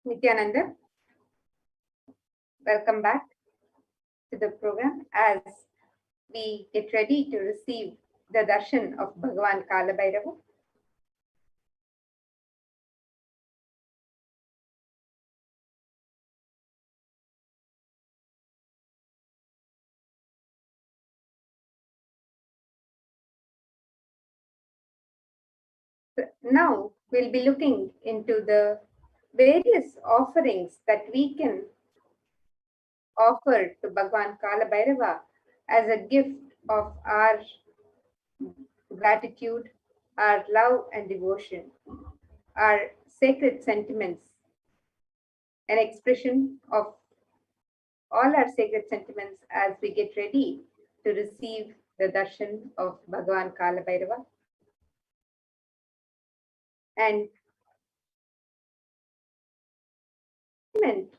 Nithyananda, welcome back to the program as we get ready to receive the darshan of Bhagavan Kalabhairava. Now we'll be looking into the various offerings that we can offer to Bhagavan Kalabhairava as a gift of our gratitude, our love and devotion, our sacred sentiments, an expression of all our sacred sentiments as we get ready to receive the darshan of Bhagavan Kalabhairava. And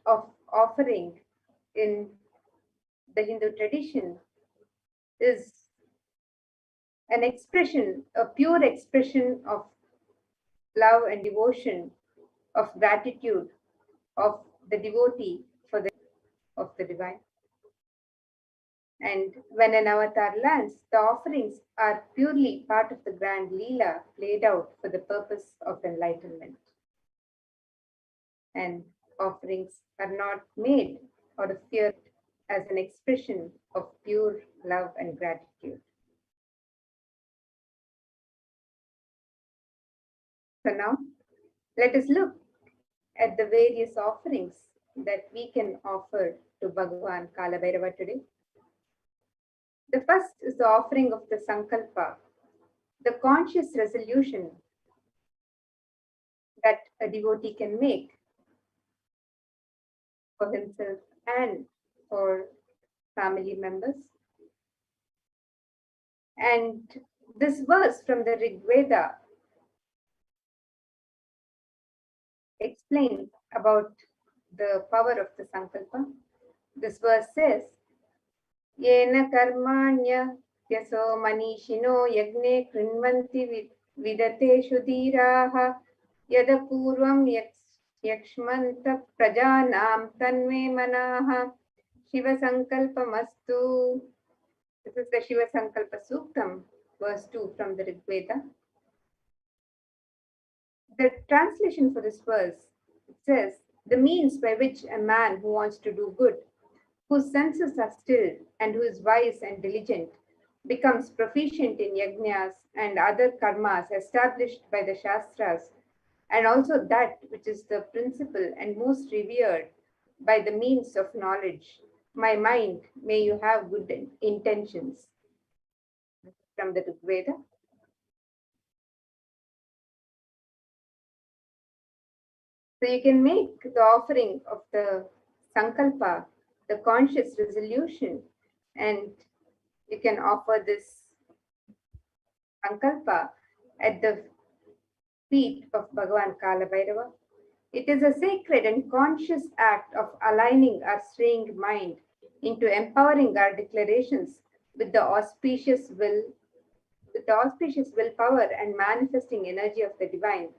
of offering in the Hindu tradition is an expression, a pure expression of love and devotion, of gratitude of the devotee for the of the divine. And when an avatar lands, the offerings are purely part of the grand Leela played out for the purpose of enlightenment. And offerings are not made out of fear as an expression of pure love and gratitude. So now, let us look at the various offerings that we can offer to Bhagavan Kalabhairava today. The first is the offering of the Sankalpa, the conscious resolution that a devotee can make for himself and for family members. And this verse from the Rig Veda explains about the power of the Sankalpa. This verse says, Yena karmanya yaso manishino yagne krinvanti vidateshu dhiraha yada purvam yakshmanta prajanam tanve manaha Shiva Sankalpamastu. This is the Shiva Sankalpa Suktam, verse 2 from the Rig Veda. The translation for this verse, it says, the means by which a man who wants to do good, whose senses are still and who is wise and diligent, becomes proficient in yajnas and other karmas established by the Shastras, and also that which is the principal and most revered by the means of knowledge. My mind, may you have good intentions. From the Rig Veda. So you can make the offering of the Sankalpa, the conscious resolution, and you can offer this Sankalpa at the feet of Bhagavan Kalabhairava. It is a sacred and conscious act of aligning our straying mind into empowering our declarations with the auspicious willpower and manifesting energy of the divine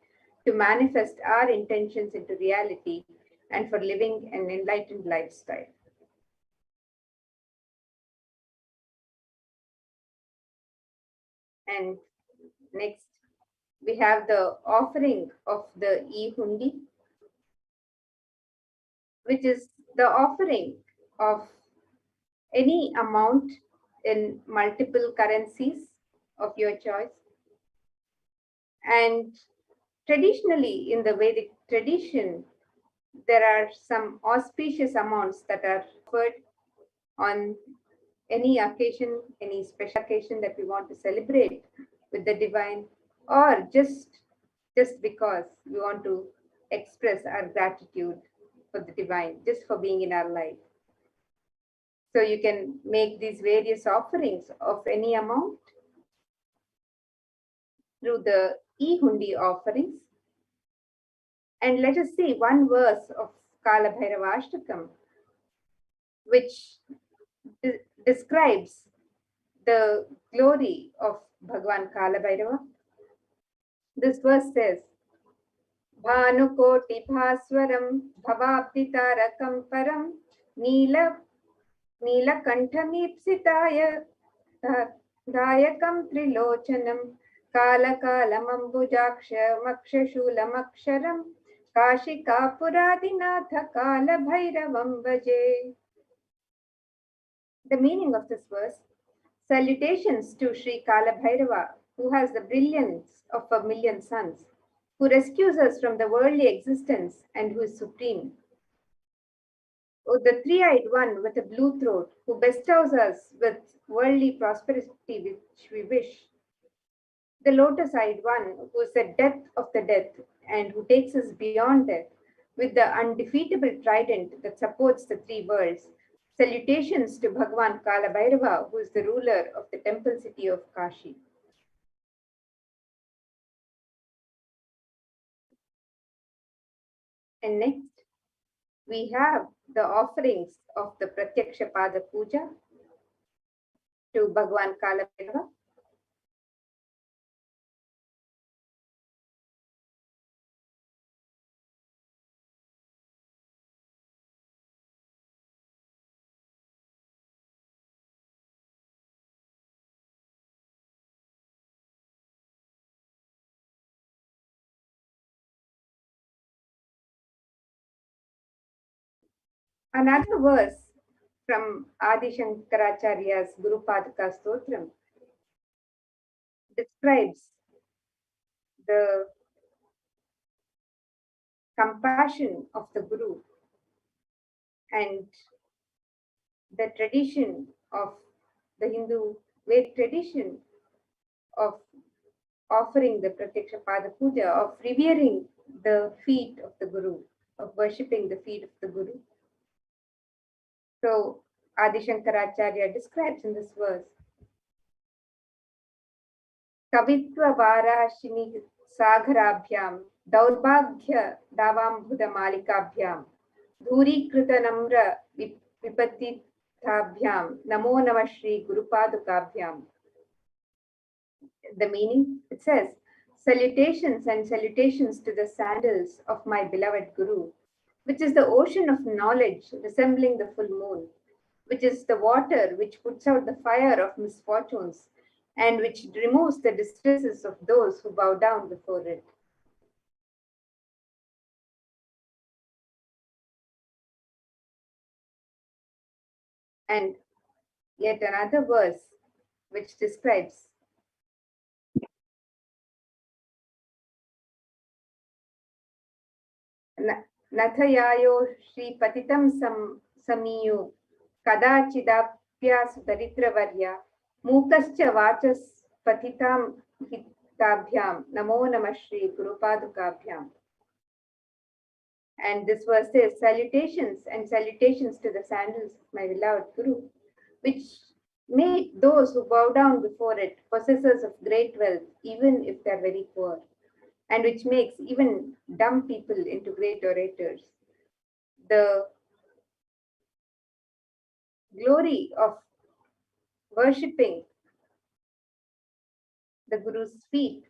to manifest our intentions into reality and for living an enlightened lifestyle. And next, we have the offering of the E-Hundi, which is the offering of any amount in multiple currencies of your choice. And traditionally, in the Vedic tradition, there are some auspicious amounts that are offered on any occasion, any special occasion that we want to celebrate with the divine, or just because we want to express our gratitude for the divine, just for being in our life. So you can make these various offerings of any amount through the E-Hundi offerings. And let us see one verse of Kalabhairava Ashtakam, which describes the glory of Bhagavan Kalabhairava. This verse says, भानुकोटिभास्वरं भवाब्धितारकं परं नीलकण्ठमीप्सिताय दायकं त्रिलोचनं कालकालमम्बुजाक्षमक्षशूलमक्षरं काशिकापुरादिनाथ कालभैरवं भजे. The meaning of this verse: salutations to Sri Kalabhairava, who has the brilliance of a million suns, who rescues us from the worldly existence and who is supreme. O the three-eyed one with a blue throat, who bestows us with worldly prosperity which we wish. The lotus-eyed one, who is the death of the death and who takes us beyond death, with the undefeatable trident that supports the three worlds. Salutations to Bhagwan Kalabhairava, who is the ruler of the temple city of Kashi. And next, we have the offerings of the Pratyaksha Pada Puja to Bhagwan Kalabhairava. Another verse from Adi Shankaracharya's Guru Padaka Stotram describes the compassion of the Guru and the tradition of the Hindu Vedic tradition of offering the Pratyaksha Pada Puja, of revering the feet of the Guru, of worshipping the feet of the Guru. So Adi Shankaracharya describes in this verse, Kavitva Varashini Sagarabhyam Daurbagya Davambhuda Malikabhyam Dhurikrita Namra Vipatitabhyam Namo Namah Shri Gurupadukabhyam. The meaning, it says, salutations and salutations to the sandals of my beloved Guru, which is the ocean of knowledge resembling the full moon, which is the water which puts out the fire of misfortunes and which removes the distresses of those who bow down before it. And yet another verse which describes Nathayayo Shri Patitam Samiyu Kadachidapya Daritravarya Mukascha Vachas Patitam Hitabhyam Namo Namah Shri Gurupadukabhyam. And this verse says, salutations and salutations to the sandals of my beloved Guru, which make those who bow down before it possessors of great wealth, even if they are very poor, and which makes even dumb people into great orators. The glory of worshipping the Guru's feet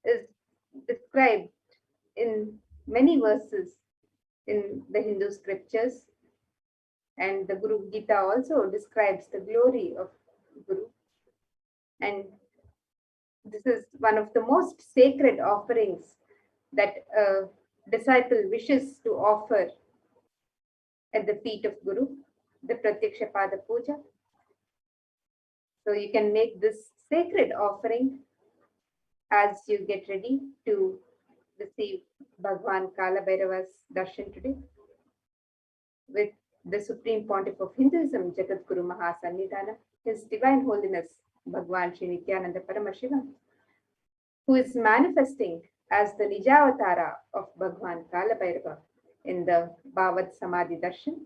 is described in many verses in the Hindu scriptures, and the Guru Gita also describes the glory of Guru. And this is one of the most sacred offerings that a disciple wishes to offer at the feet of Guru, the Pratyaksha Pada Puja. So you can make this sacred offering as you get ready to receive Bhagwan Kalabhairava's Darshan today with the Supreme Pontiff of Hinduism, Jagadguru Mahasannidhana, His Divine Holiness Bhagwan Sri Nithyananda Paramashivam, who is manifesting as the Nijavatara of Bhagwan Kalabhairava in the Bhavasamadhi Darshan.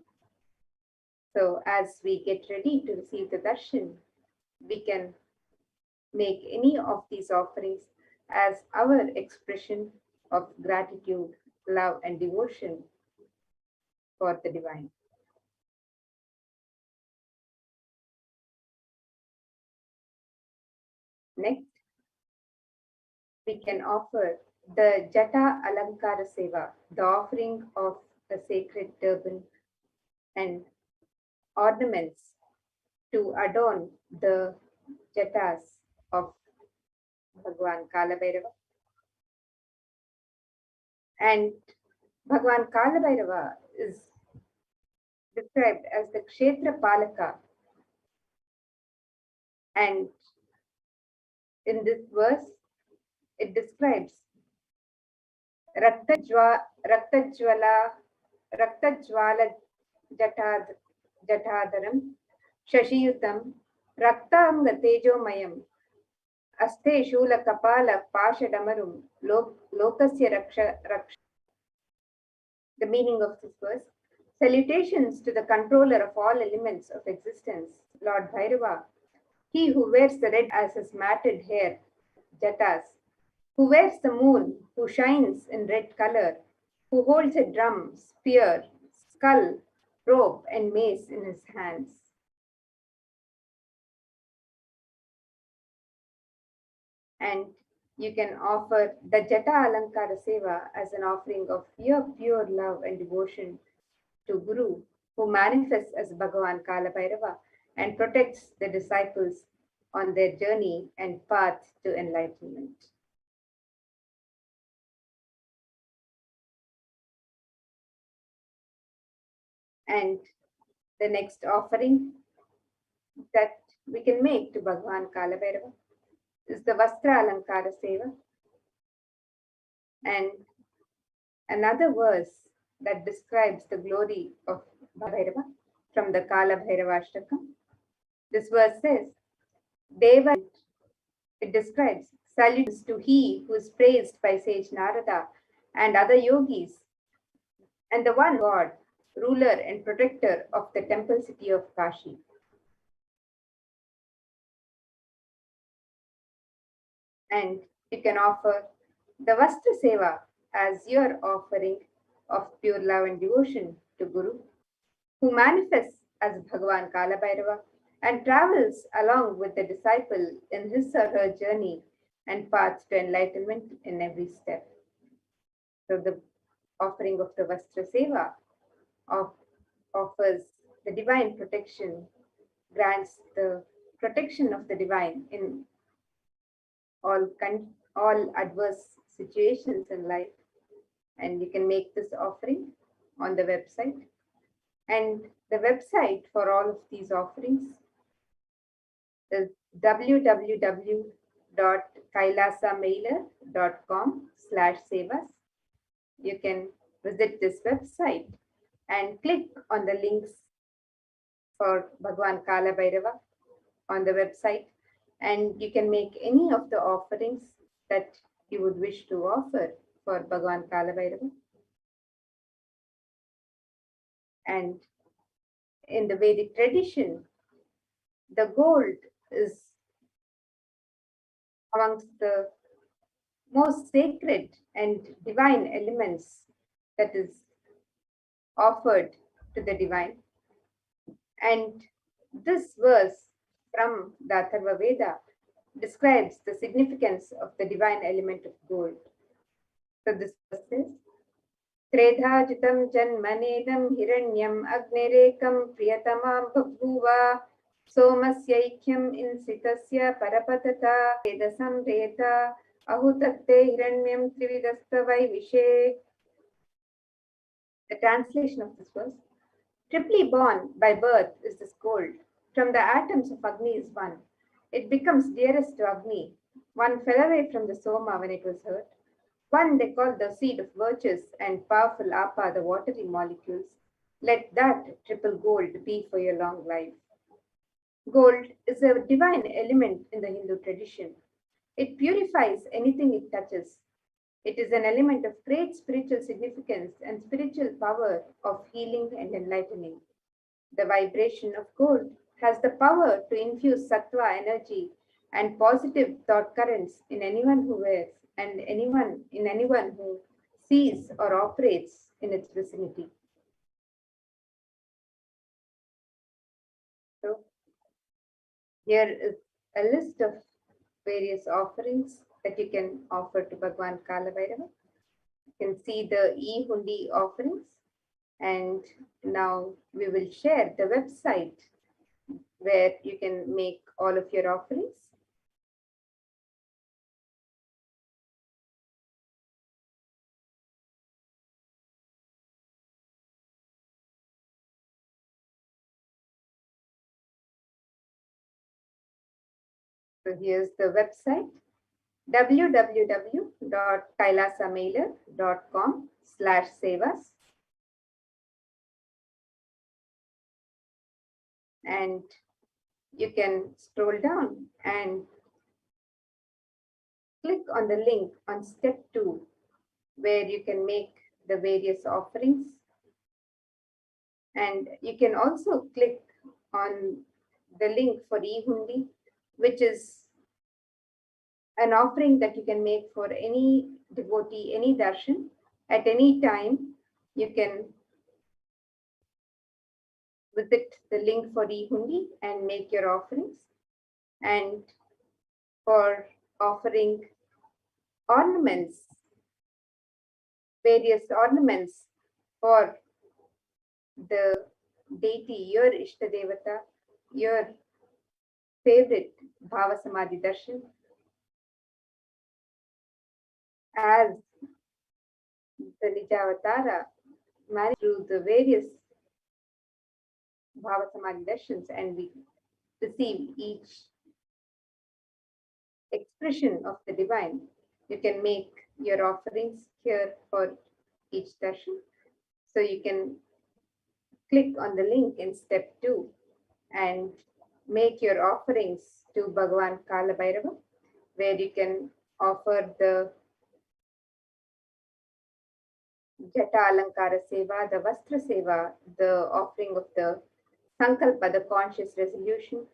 So as we get ready to receive the Darshan, we can make any of these offerings as our expression of gratitude, love, and devotion for the divine. Next, we can offer the Jata Alankara Seva, the offering of the sacred turban and ornaments to adorn the jatas of Bhagwan Kalabhairava. And Bhagwan Kalabhairava is described as the Kshetra Palaka. And in this verse, it describes Raktajwala Jatadaram Shashiyutam Raktanga Tejomayam Aste Shula Kapala Pashadamarum Lokasya Raksha. The meaning of this verse: salutations to the controller of all elements of existence, Lord Bhairava, he who wears the red as his matted hair, Jatas, who wears the moon, who shines in red color, who holds a drum, spear, skull, robe, and mace in his hands. And you can offer the Jata Alankara Seva as an offering of your pure love and devotion to Guru, who manifests as Bhagavan Kalabhairava and protects the disciples on their journey and path to enlightenment. And the next offering that we can make to Bhagavan Kalabhairava is the Vastra Alankara Seva. And another verse that describes the glory of Bhairava from the Kalabhairava Ashtakam. This verse says, Deva, it describes salutes to he who is praised by sage Narada and other yogis, and the one God, ruler and protector of the temple city of Kashi. And you can offer the Vastra Seva as your offering of pure love and devotion to Guru, who manifests as Bhagavan Kalabhairava and travels along with the disciple in his or her journey and path to enlightenment in every step. So the offering of the Vastra Seva offers the divine protection, grants the protection of the divine in all adverse situations in life. And you can make this offering on the website. And the website for all of these offerings is www.kailasamailer.com/sevas. You can visit this website and click on the links for Bhagwan Kalabhairava on the website, and you can make any of the offerings that you would wish to offer for Bhagwan Kalabhairava. And in the Vedic tradition, the gold is amongst the most sacred and divine elements that is offered to the divine. And this verse from the Atharva Veda describes the significance of the divine element of gold. So this verse says, Tredhajitam janmanedam hiranyam agnerekam priyatamam bhubhuva somasyaikyam insitasya parapatata vedasam reta ahutatte hiranyam trividastavai vishe. The translation of this verse: triply born by birth is this gold. From the atoms of Agni is one. It becomes dearest to Agni. One fell away from the Soma when it was hurt. One they call the seed of virtues and powerful Apa, the watery molecules. Let that triple gold be for your long life. Gold is a divine element in the Hindu tradition. It purifies anything it touches. It is an element of great spiritual significance and spiritual power of healing and enlightening. The vibration of gold has the power to infuse sattva energy and positive thought currents in anyone who wears and anyone who sees or operates in its vicinity. So here is a list of various offerings that you can offer to Bhagwan Kalabhairava. You can see the e-hundi offerings. And now we will share the website where you can make all of your offerings. So here's the website, www.kailasamailer.com/sevas. And you can scroll down and click on the link on step 2, where you can make the various offerings. And you can also click on the link for e-hundi, which is an offering that you can make for any devotee, any darshan, at any time. You can visit the link for e-hundi and make your offerings. And for offering ornaments, various ornaments for the deity, your Ishtadevata, your favorite Bhavasamadhi Darshan, as the Nijavatara managed through the various Bhavasamadhi Darshans, and we receive each expression of the divine. You can make your offerings here for each darshan. So you can click on the link in step 2 and make your offerings to Bhagavan Kalabhairava, where you can offer the Jata Alankara Seva, the Vastra Seva, the offering of the Sankalpa, the conscious resolution,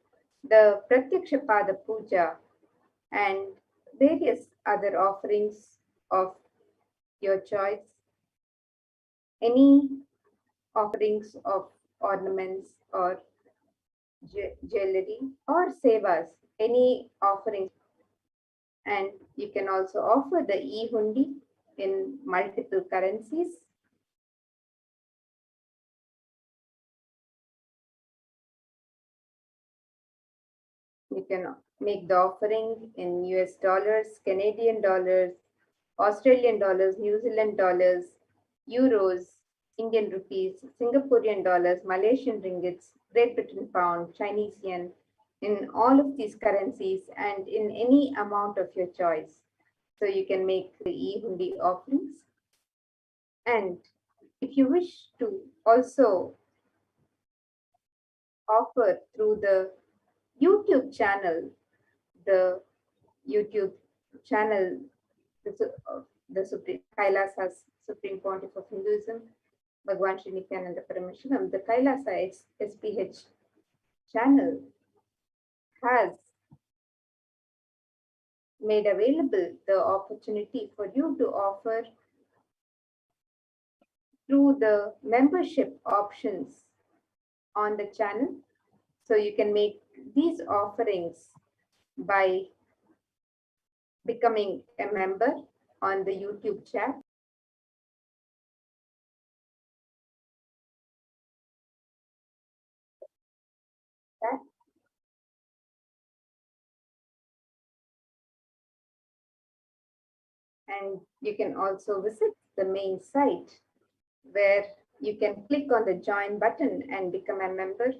the Pratyaksha Pada Puja, and various other offerings of your choice. Any offerings of ornaments or jewelry or sevas, any offerings. And you can also offer the e-hundi in multiple currencies. You can make the offering in US dollars, Canadian dollars, Australian dollars, New Zealand dollars, euros, Indian rupees, Singaporean dollars, Malaysian ringgits, Great Britain pound, Chinese yen, in all of these currencies and in any amount of your choice. So you can make the e-hundi offerings. And if you wish to also offer through the YouTube channel, the YouTube channel, the Supreme Kailasa's Supreme Pontiff of Hinduism, Bhagwan Sri Nithyananda Paramashivam, the Kailasa SPH channel has made available the opportunity for you to offer through the membership options on the channel. So you can make these offerings by becoming a member on the YouTube chat. And you can also visit the main site where you can click on the join button and become a member.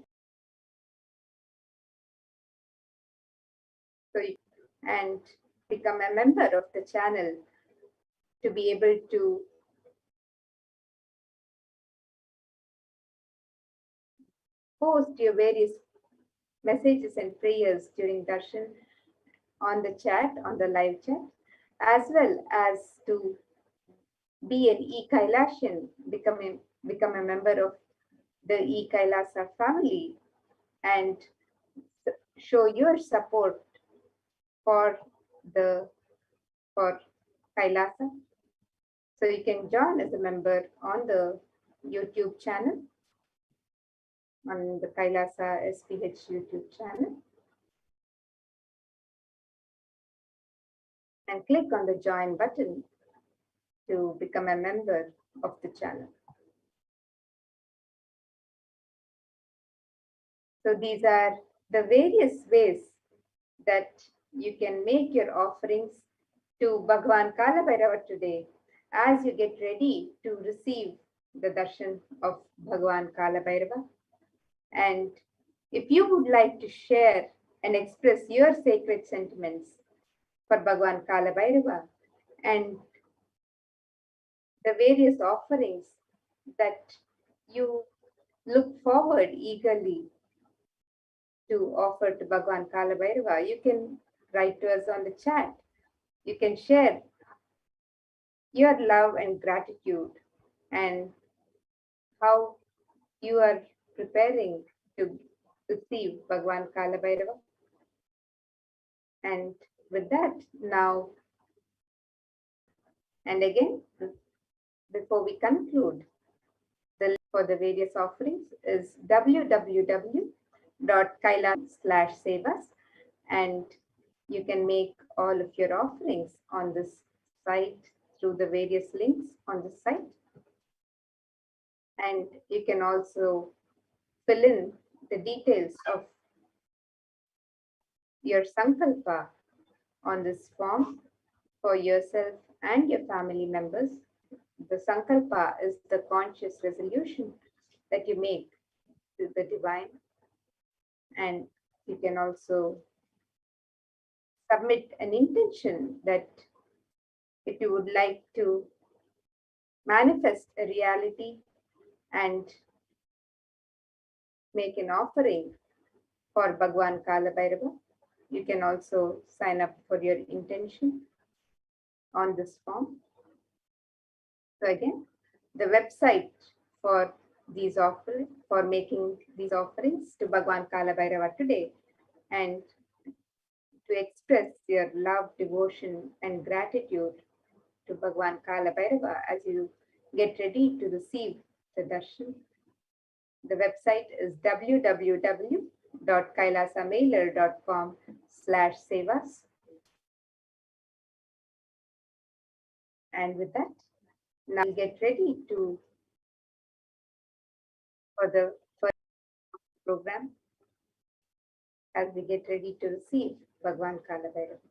So and become a member of the channel to be able to post your various messages and prayers during darshan on the chat, on the live chat, as well as to be an e-Kailashian, become a member of the e-Kailasa family and show your support for Kailasa. So you can join as a member on the YouTube channel, on the Kailasa SPH YouTube channel. and click on the join button to become a member of the channel. So these are the various ways that you can make your offerings to Bhagavan Kalabhairava today as you get ready to receive the darshan of Bhagavan Kalabhairava. And if you would like to share and express your sacred sentiments for Bhagavan Kalabhairava and the various offerings that you look forward eagerly to offer to Bhagavan Kalabhairava, you can write to us on the chat. You can share your love and gratitude and how you are preparing to receive Bhagavan Kalabhairava. And with that, now and again, before we conclude, the link for the various offerings is www.kailash/sevas, and you can make all of your offerings on this site through the various links on the site. And you can also fill in the details of your sankalpa on this form for yourself and your family members. The sankalpa is the conscious resolution that you make to the divine, and you can also submit an intention that if you would like to manifest a reality and make an offering for Bhagavan Kalabhairava, you can also sign up for your intention on this form. So again, the website for these offerings, for making these offerings to Bhagavan Kalabhairava today, and to express your love, devotion, and gratitude to Bhagavan Kalabhairava as you get ready to receive the darshan. The website is www.kailasamailer.com/sevas. And with that, now we'll get ready for the first program as we get ready to receive Bhagavan Kalabhairava.